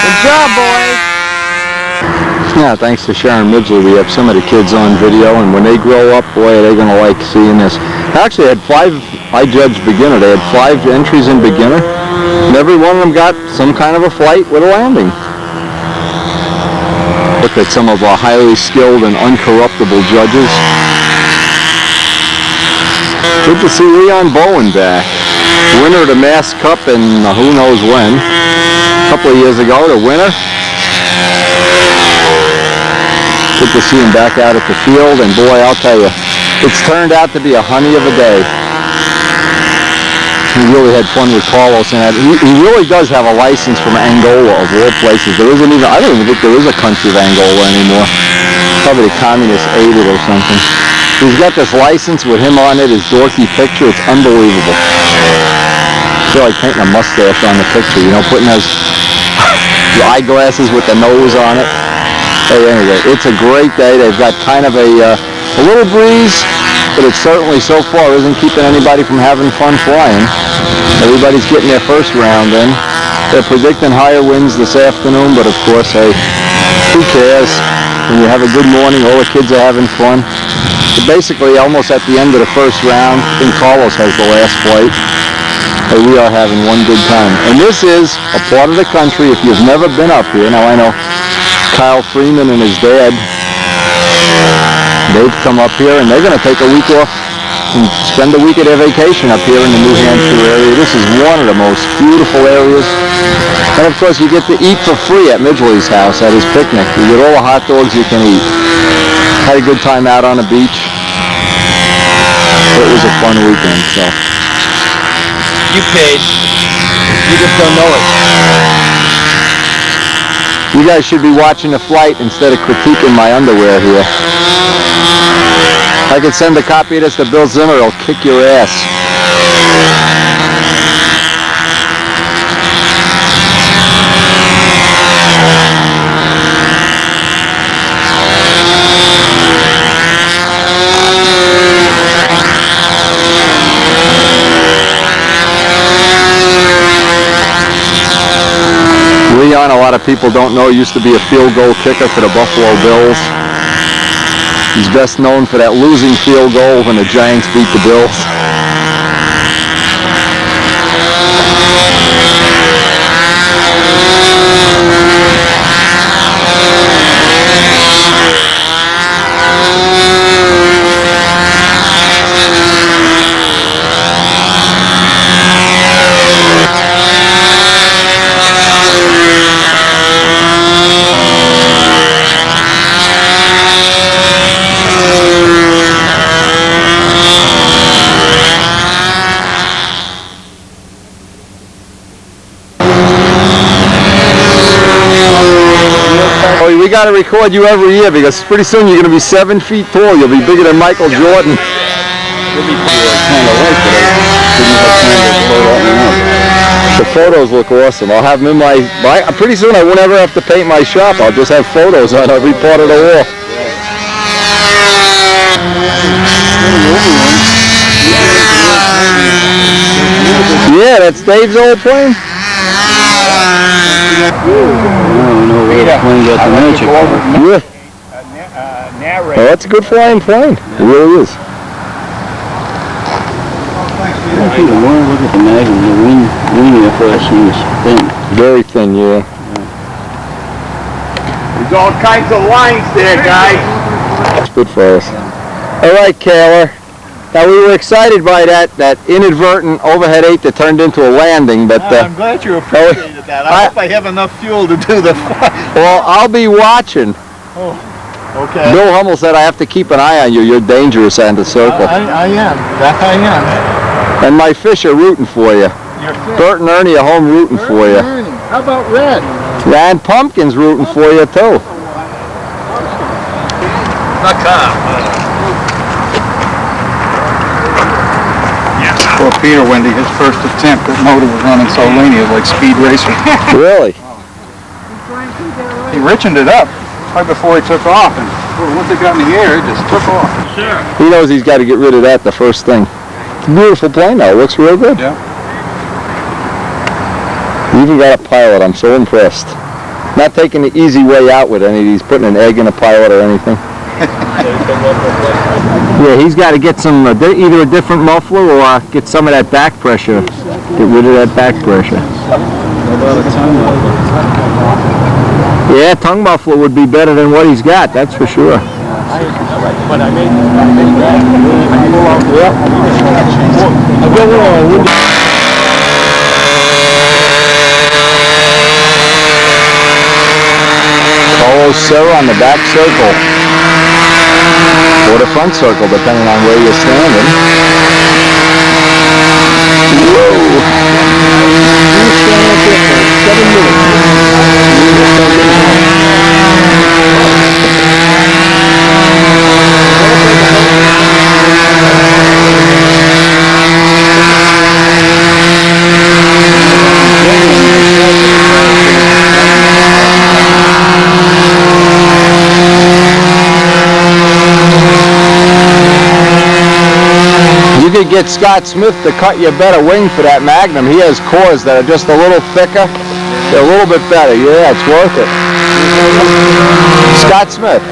Good job, boys. Yeah, thanks to Sharon Midgley, we have some of the kids on video, and when they grow up, boy, they're going to like seeing this. Actually, I judged beginner. They had 5 entries in beginner, and every one of them got some kind of a flight with a landing. Look at some of our highly skilled and uncorruptible judges. Good to see Leon Bowen back. Winner of the Mass Cup in who knows when. A couple of years ago, the winner. Good to see him back out at the field, and boy, I'll tell you, it's turned out to be a honey of a day. He really had fun with Carlos, and he really does have a license from Angola, of all places. There isn't even, I don't even think there is a country of Angola anymore. Probably the communists ate it or something. He's got this license with him on it, his dorky picture. It's unbelievable. I feel like painting a mustache on the picture, you know, putting those eyeglasses with the nose on it. Hey, anyway, it's a great day. They've got kind of a little breeze, but it certainly so far isn't keeping anybody from having fun flying. Everybody's getting their first round in. They're predicting higher winds this afternoon, but of course, hey, who cares? When you have a good morning, all the kids are having fun. But basically, almost at the end of the first round, I think Carlos has the last flight. Hey, we are having one good time. And this is a part of the country, if you've never been up here, now I know Kyle Freeman and his dad, they've come up here and they're going to take a week off and spend a week of their vacation up here in the New Hampshire area. This is one of the most beautiful areas. And of course you get to eat for free at Midgley's house at his picnic. You get all the hot dogs you can eat. Had a good time out on the beach. It was a fun weekend, so. You paid. You just don't know it. You guys should be watching the flight instead of critiquing my underwear here. I could send a copy of this to Bill Zimmer, he'll kick your ass. people don't know, used to be a field goal kicker for the Buffalo Bills. He's best known for that losing field goal when the Giants beat the Bills. We got to record you every year because pretty soon you're going to be 7 feet tall. You'll be bigger than Michael Jordan. The photos look awesome. I'll have them in my pretty soon I won't ever have to paint my shop. I'll just have photos on every part of the wall. Yeah, that's Dave's old plane. Yeah. Oh, that's a good flying plane. It really is. Look at the magnet. The wing first is thin. Very thin, yeah. There's all kinds of lines there, guys. That's good for us. All right, Kaler. Now, we were excited by that inadvertent overhead 8 that turned into a landing, but... I'm glad you appreciated that. I hope I have enough fuel to do the flight. Well, I'll be watching. Oh, okay. Bill Hummel said I have to keep an eye on you. You're dangerous on the circle. I am. That I am. And my fish are rooting for you. Your fish? Bert and Ernie are home rooting for you. Ernie. How about Red? And Pumpkin's rooting for you, too. Poor Peter, Wendy, his first attempt, that motor was running so lean, it was like Speed Racer. Really? He richened it up right before he took off, and once it got in the air, it just took off. Sure. He knows he's got to get rid of that the first thing. It's a beautiful plane now. It looks real good. Yeah. You even got a pilot. I'm so impressed. Not taking the easy way out with any of these, putting an egg in a pilot or anything. Yeah, he's got to get some, either a different muffler or get some of that back pressure. Get rid of that back pressure. Yeah, tongue muffler would be better than what he's got, that's for sure. Follow Sarah on the back circle. Or the front circle, depending on where you're standing. You could get Scott Smith to cut you a better wing for that Magnum. He has cores that are just a little thicker. They're a little bit better. Yeah, it's worth it. Scott Smith.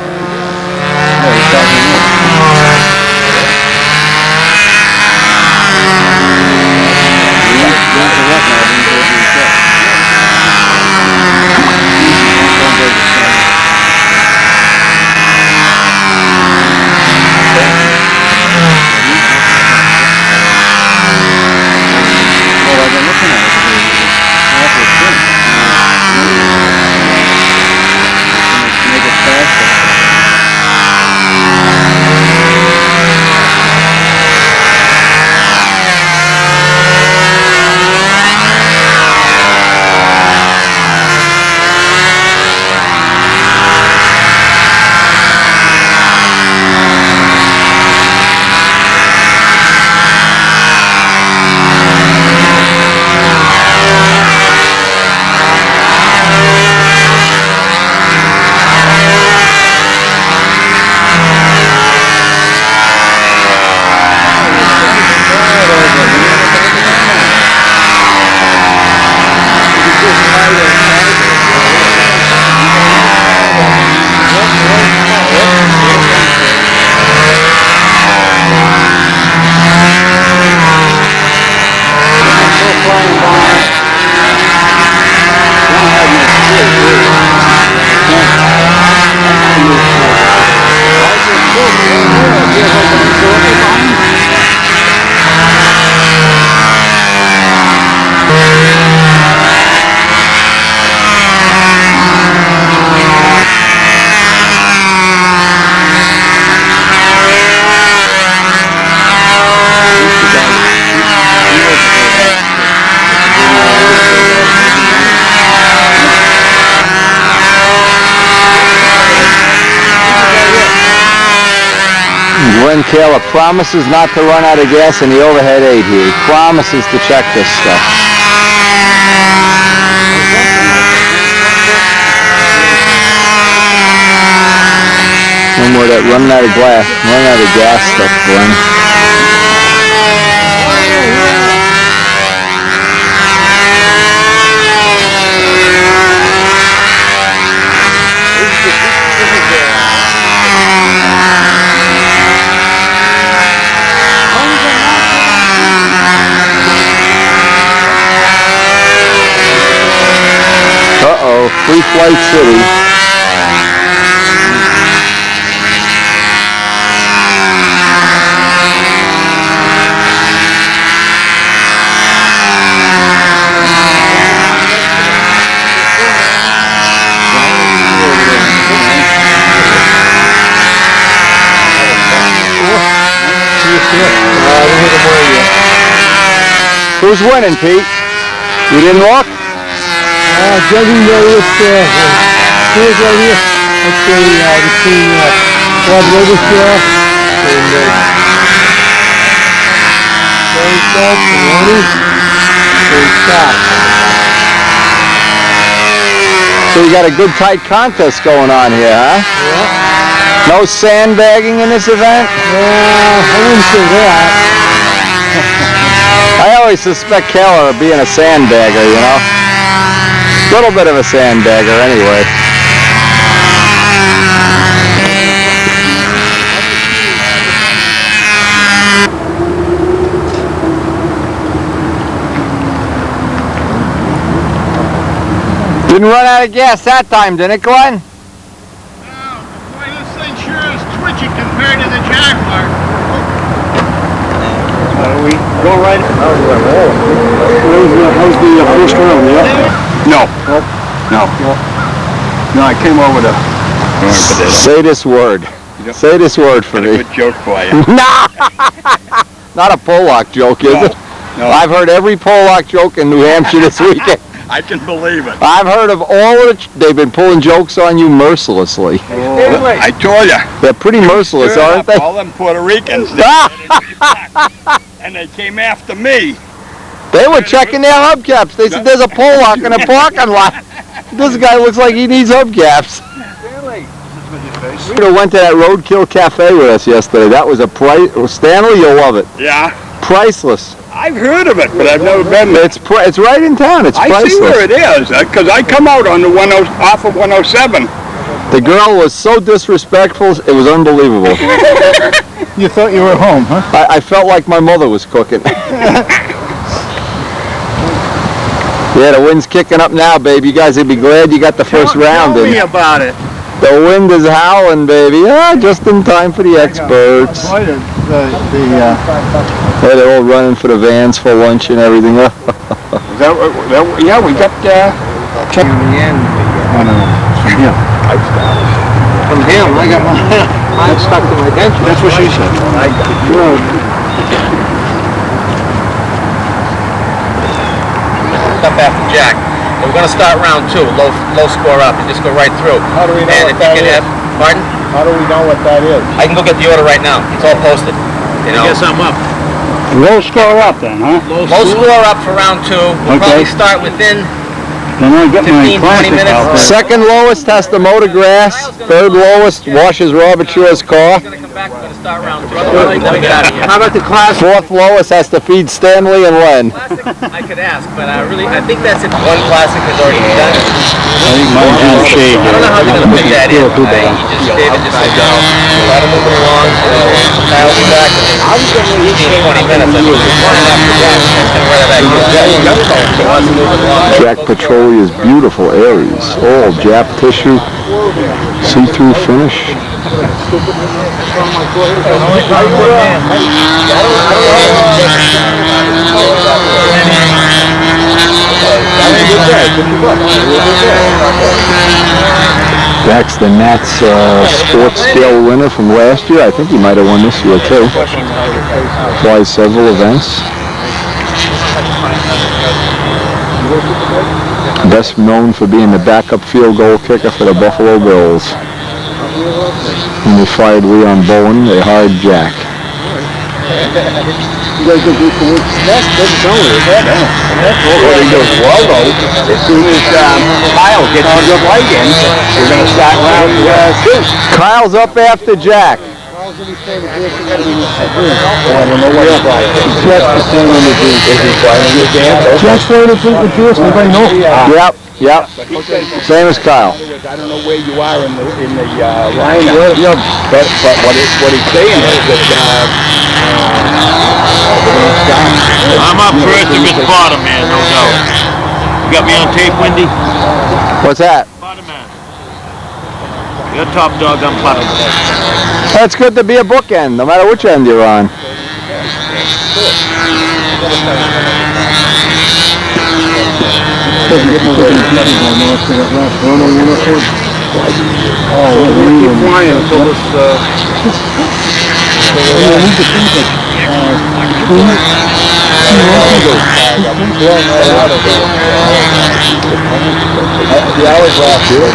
friend Caleb promises not to run out of gas in the overhead 8 here. He promises to check this stuff. No more of that running out of gas stuff, Glenn. Uh-oh, Free Flight City. Who's winning, Pete? You didn't look? Judging by this, here's right here, let's say, between, Bob Robershaw and, Barry Phelps and Ronnie, they stopped. So you got a good tight contest going on here, huh? Yeah. No sandbagging in this event? I wouldn't say that. I always suspect Keller of being a sandbagger, you know? A little bit of a sandbagger, anyway. Didn't run out of gas that time, did it, Glenn? No, boy, this thing sure is twitchy compared to the Jaguar. We go right. How's the first round? Yeah. No. No, I came over to. Say this word. Say this word for me. Good joke for you. Not a Pollock joke, is it? No. I've heard every Pollock joke in New Hampshire this weekend. I can believe it. I've heard of all of it. They've been pulling jokes on you mercilessly. I told you. They're pretty merciless, aren't they? All them Puerto Ricans. And they came after me. They were checking their hubcaps. They said there's a Pollock in a parking lot. This guy looks like he needs hubcaps. Stanley went to that Roadkill Cafe with us yesterday. That was a price. Stanley, you'll love it. Yeah. Priceless. I've heard of it, but I've never been there. It's right in town. It's priceless. I see where it is, because I come out on the off of 107. The girl was so disrespectful, it was unbelievable. You thought you were home, huh? I felt like my mother was cooking. Yeah, the wind's kicking up now, baby. You guys would be glad you got the first round in. Tell me about it. The wind is howling, baby. Ah, just in time for the experts. Yeah, they're all running for the vans for lunch and everything. Yeah, we got check in the end. From him. From him, I got mine stuck to my dentures. That's what she said. I got Up after Jack. And we're going to start round 2, low score up, and just go right through. How do we know what that is? Pardon? How do we know what that is? I can go get the order right now. It's all posted. You know? Guess I'm up. Low score up then, huh? Low score up for round 2. We'll probably start within Then I get 15, 20 minutes. out there. Second lowest has to mow the grass. Third lowest washes Robert Shaw's car. We're going to come back. We're going to start round 2. Otherwise, then we get out of here. How about the class? Fourth lowest has to feed Stanley and Len. Classic, I could ask, but I think that's it. One classic has already been done. I think mine's in the shade. I don't know how they're going to fit that in. David just said, let him move it along. I'll be back in 15, 20 minutes. I mean, one after that, and where that goes. He wants to move it along. Jack Petrolia's beautiful Aries. All Jap tissue, see-through finish. Jack's the Nats sports scale winner from last year. I think he might have won this year too. Flies several events. Best known for being the backup field goal kicker for the Buffalo Bills. And we fired Leon Bowen, they hired Jack. You guys go to the nest, doesn't tell me, is that? What he goes, well though, as soon as Kyle gets on the light in, we're going to start round 2. Kyle's up after Jack. I don't know what he's like. Jack's playing on the drink. Is he playing on the dance? Jack's playing on the drink with Juice, anybody know? Yep. Same as Kyle. I don't know where you are in the lineup. But what he's saying is that I'm up first against bottom man, no doubt. You got me on tape, Wendy? What's that? Bottom man. You're top dog, I'm bottom man. That's good to be a bookend, no matter which end you're on. keep flying until this the hours last year.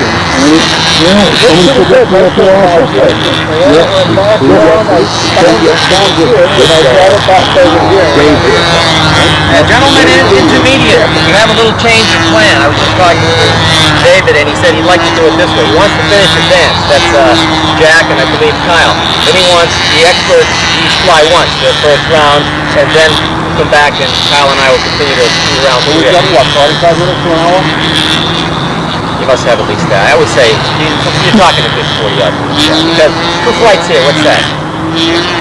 Gentlemen, intermediate, we have a little change of plan. I was just talking to David, and he said he'd like to do it this way. He wants to finish advance. That's Jack and I believe Kyle. Then he wants the experts each fly once, the first round, and then come back, and Kyle and I will continue to do rounds. So we've got, what, 45 minutes to an hour? You must have at least that. I would say you're talking a good 40 odd minutes. Yeah. Because 2 flights here, what's that?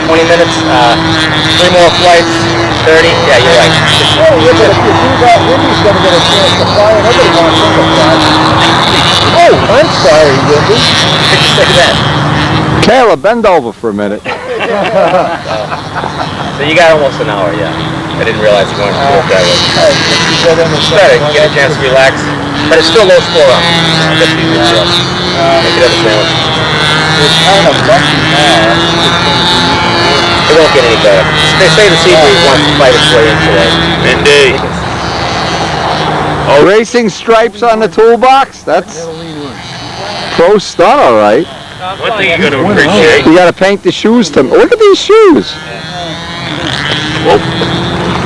20 minutes, 3 more flights, 30. Yeah, you're right. Oh, yeah, but if you do that, Wendy's going to get a chance to fly, and everybody wants him to fly. Oh, I'm sorry, Wendy. Did you say that? Kayla, bend over for a minute. So you got almost an hour, yeah. I didn't realize you wanted to do it that way. It's better, you get a chance to relax. But it's still low score up. That's easy for us. Make it up a sandwich. It's kind of lucky now. It won't get any better. They say the sea breeze wants to fight its way in today. Mindy. Oh, racing stripes on the toolbox? That's pro stunt, all right. One thing you got to appreciate. You got to paint the shoes to. Look at these shoes. Well,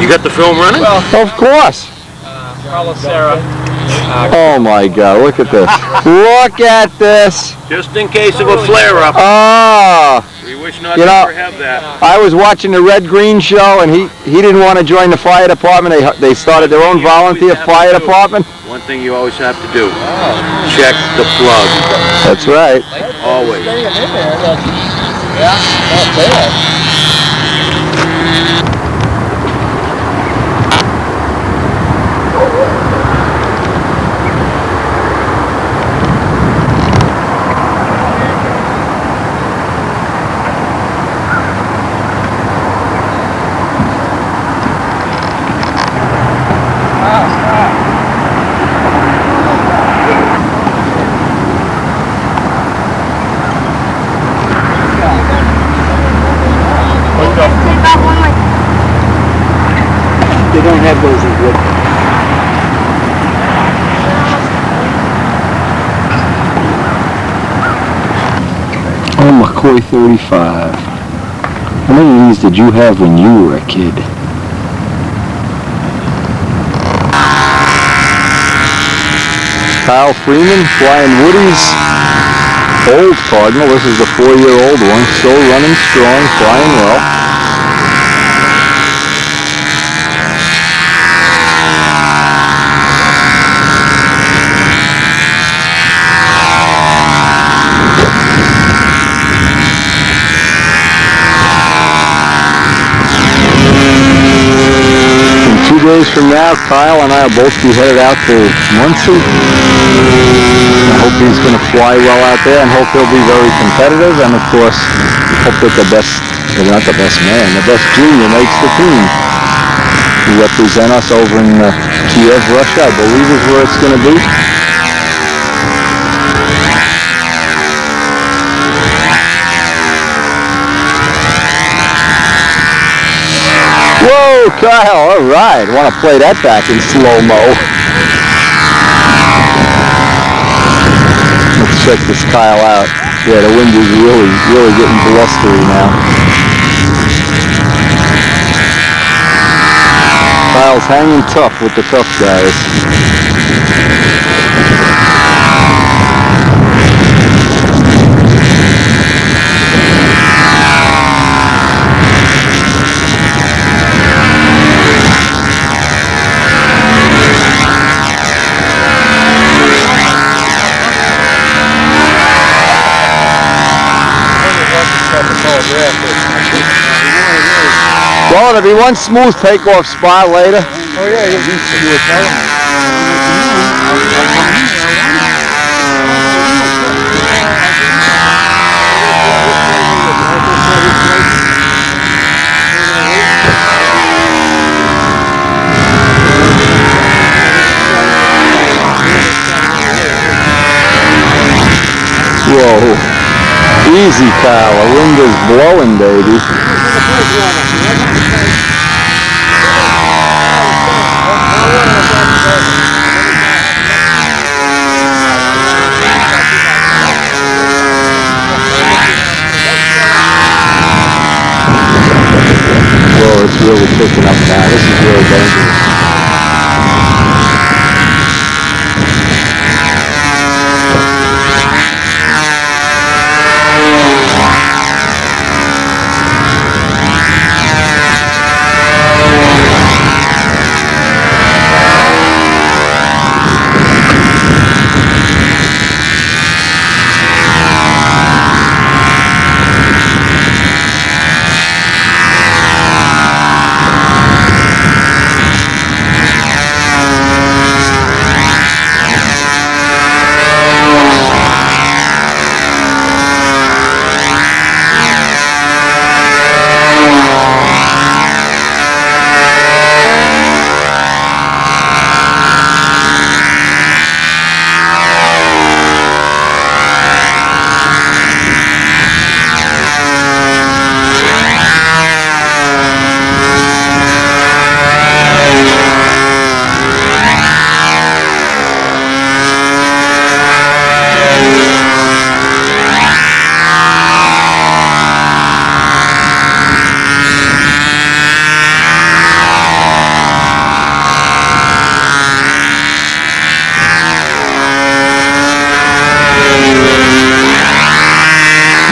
you got the film running? Well, of course. Carlos Serra. Oh my God! Look at this! Look at this! Just in case of a flare-up. Ah! We wish not to ever have that. I was watching the Red Green show, and he didn't want to join the fire department. They started their own volunteer fire department. One thing you always have to do: check the plug. That's right. Always. Yeah, not bad. They don't have those in wood. Oh, McCoy 35. How many of these did you have when you were a kid? Kyle Freeman flying Woody's old Cardinal. This is the 4-year-old one. Still running strong, flying well. In 2 days from now, Kyle and I will both be headed out to Muncie. I hope he's going to fly well out there, and hope he'll be very competitive, and of course, hope that the best, well, not the best man, the best junior makes the team. To represent us over in Kiev, Russia, I believe is where it's going to be. Whoa, Kyle, all right. I want to play that back in slow-mo. Let's check this Kyle out. Yeah, the wind is really getting blustery now. Kyle's hanging tough with the tough guys. Well, there'll be one smooth takeoff spot later. Oh yeah, you were telling me. Whoa. Easy, Kyle. The wind is blowing, baby. Whoa, it's really picking up now. This is really dangerous.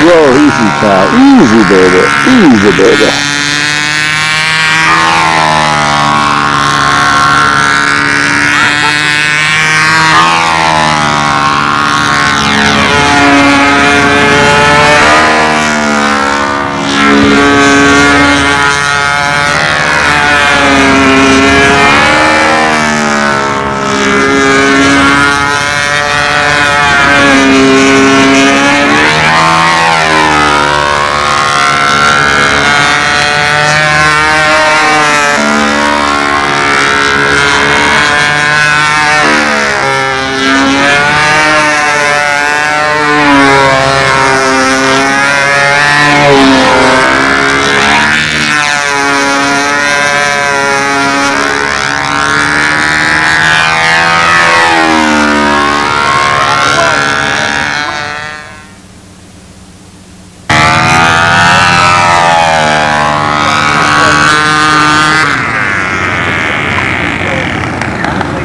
Whoa, easy, Kyle. Easy, baby. Easy, baby.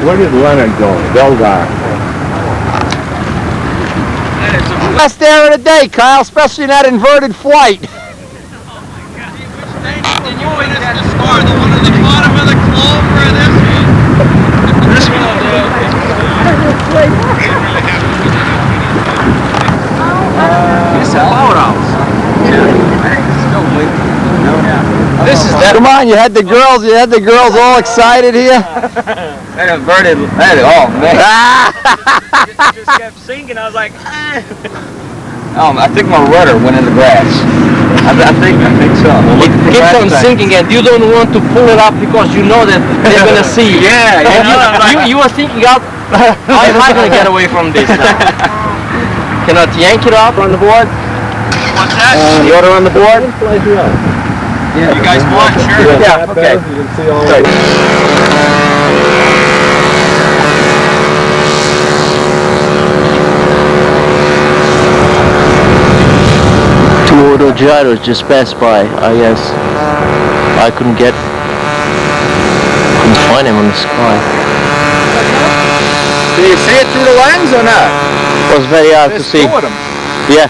Where did Leonard go? Beldar. Best air of the day, Kyle, especially in that inverted flight. Did you witness the score? The one at the bottom of the clover or this one? This one. This is that. Come on, you had the girls all excited here. That inverted. Oh man. Just kept sinking. I was like, I think my rudder went in the grass. I think so. It keeps on sinking and you don't want to pull it up because you know that they're gonna see. Yeah, You were thinking out, how am I gonna get away from this now? Cannot yank it up on the board? what's that? The order on the board? You guys want? Sure. Yeah, okay. photo gyros just passed by. I couldn't find him on the sky. Do you see it through the lens or not? It was very hard to There's see. two of them. Yeah.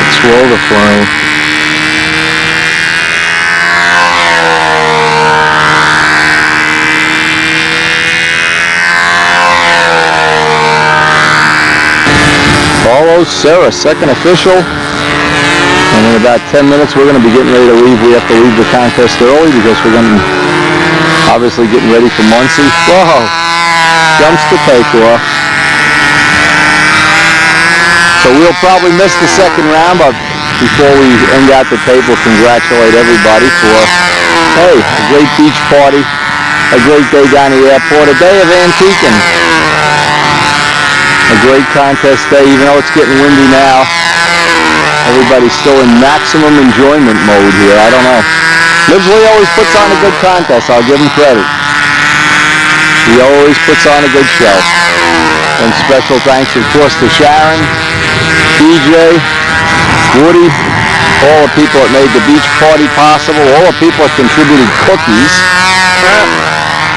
It's Walter flying. Follows Sarah, second official. And in about 10 minutes, we're going to be getting ready to leave. We have to leave the contest early because we're going to obviously getting ready for Muncie. Whoa! Jumps the takeoff. So we'll probably miss the second round, but before we end out the tape, we'll congratulate everybody for, hey, a great beach party, a great day down the airport, a day of antiquing. A great contest day, even though it's getting windy now. Everybody's still in maximum enjoyment mode here. I don't know. Midgley always puts on a good contest. I'll give him credit. He always puts on a good show. And special thanks, of course, to Sharon, DJ, Woody, all the people that made the beach party possible, all the people that contributed cookies,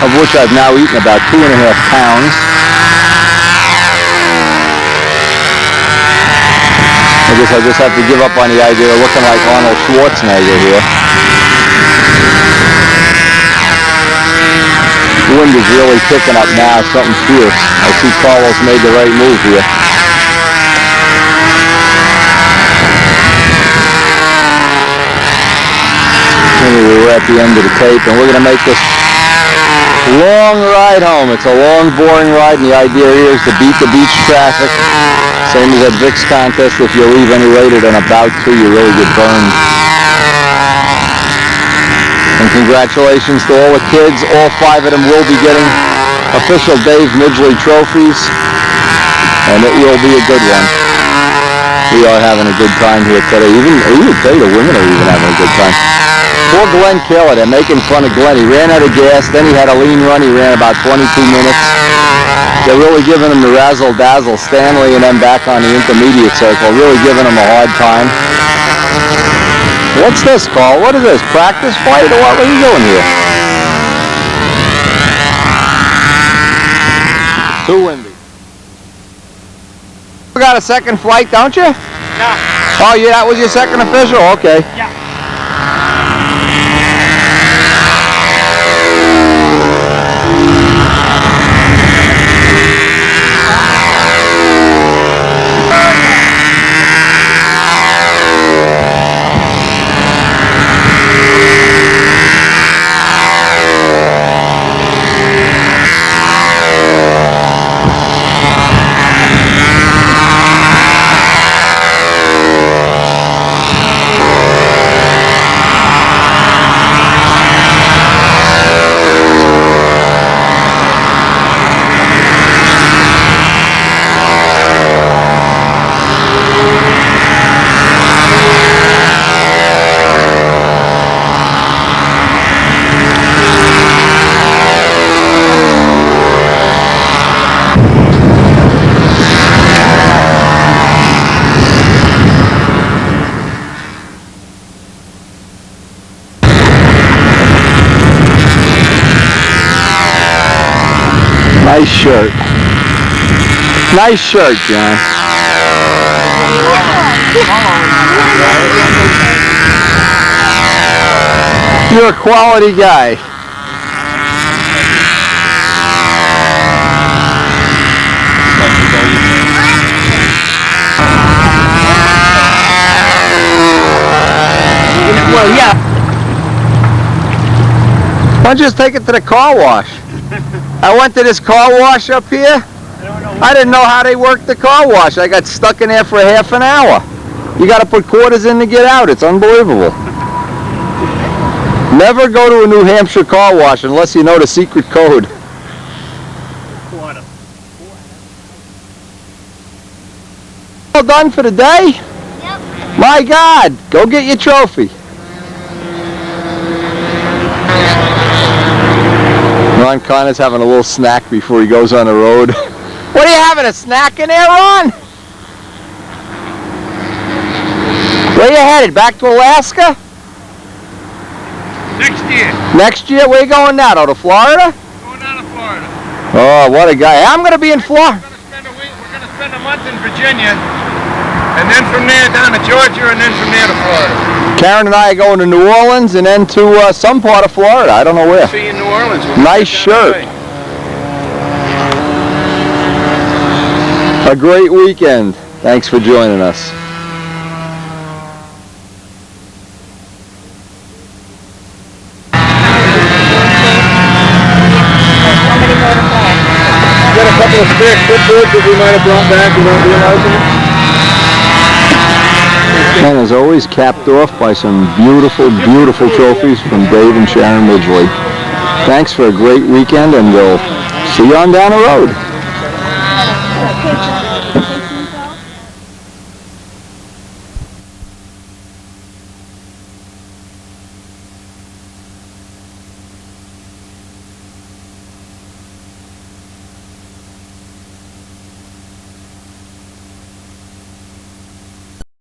of which I've now eaten about 2.5 pounds. I guess I just have to give up on the idea of looking like Arnold Schwarzenegger here. The wind is really picking up now, something fierce. I see Carlos made the right move here. Anyway, we're at the end of the tape, and we're going to make this long ride home. It's a long, boring ride, and the idea here is to beat the beach traffic. Same as that Vicks contest, if you leave any later than about 2, you really get burned. And congratulations to all the kids. All 5 of them will be getting official Dave Midgley trophies, and it will be a good one. We are having a good time here today. Even today, the women are even having a good time. Poor Glenn Keller, they're making fun of Glenn. He ran out of gas, then he had a lean run. He ran about 22 minutes. They're really giving him the razzle-dazzle. Stanley and them back on the intermediate circle, really giving him a hard time. What's this, Carl? What is this? Practice flight or what are you doing here? Too windy. You got a second flight, don't you? No. Oh, yeah, that was your second official? Okay. Yeah. Nice shirt. Nice shirt, John. You're a quality guy. Well, yeah. Why don't you just take it to the car wash? I went to this car wash up here. I didn't know how they worked the car wash. I got stuck in there for a half an hour. You got to put quarters in to get out. It's unbelievable. Never go to a New Hampshire car wash unless you know the secret code. All done for the day? Yep. My God, go get your trophy. Ron Connor's having a little snack before he goes on the road. What are you having, a snack in there, Ron? Where you headed? Back to Alaska? Next year. Next year? Where you going now? To Florida? Going down to Florida. Oh, what a guy. I'm going to be in Florida. We're going to spend a month in Virginia, and then from there down to Georgia, and then from there to Florida. Karen and I are going to New Orleans and then to some part of Florida. I don't know where. See you in New Orleans. Nice shirt. A great weekend. Thanks for joining us. Got a couple of spare clipboards that we might have brought back without realizing it. And as always, capped off by some beautiful, beautiful trophies from Dave and Sharon Midgley. Thanks for a great weekend, and we'll see you on down the road.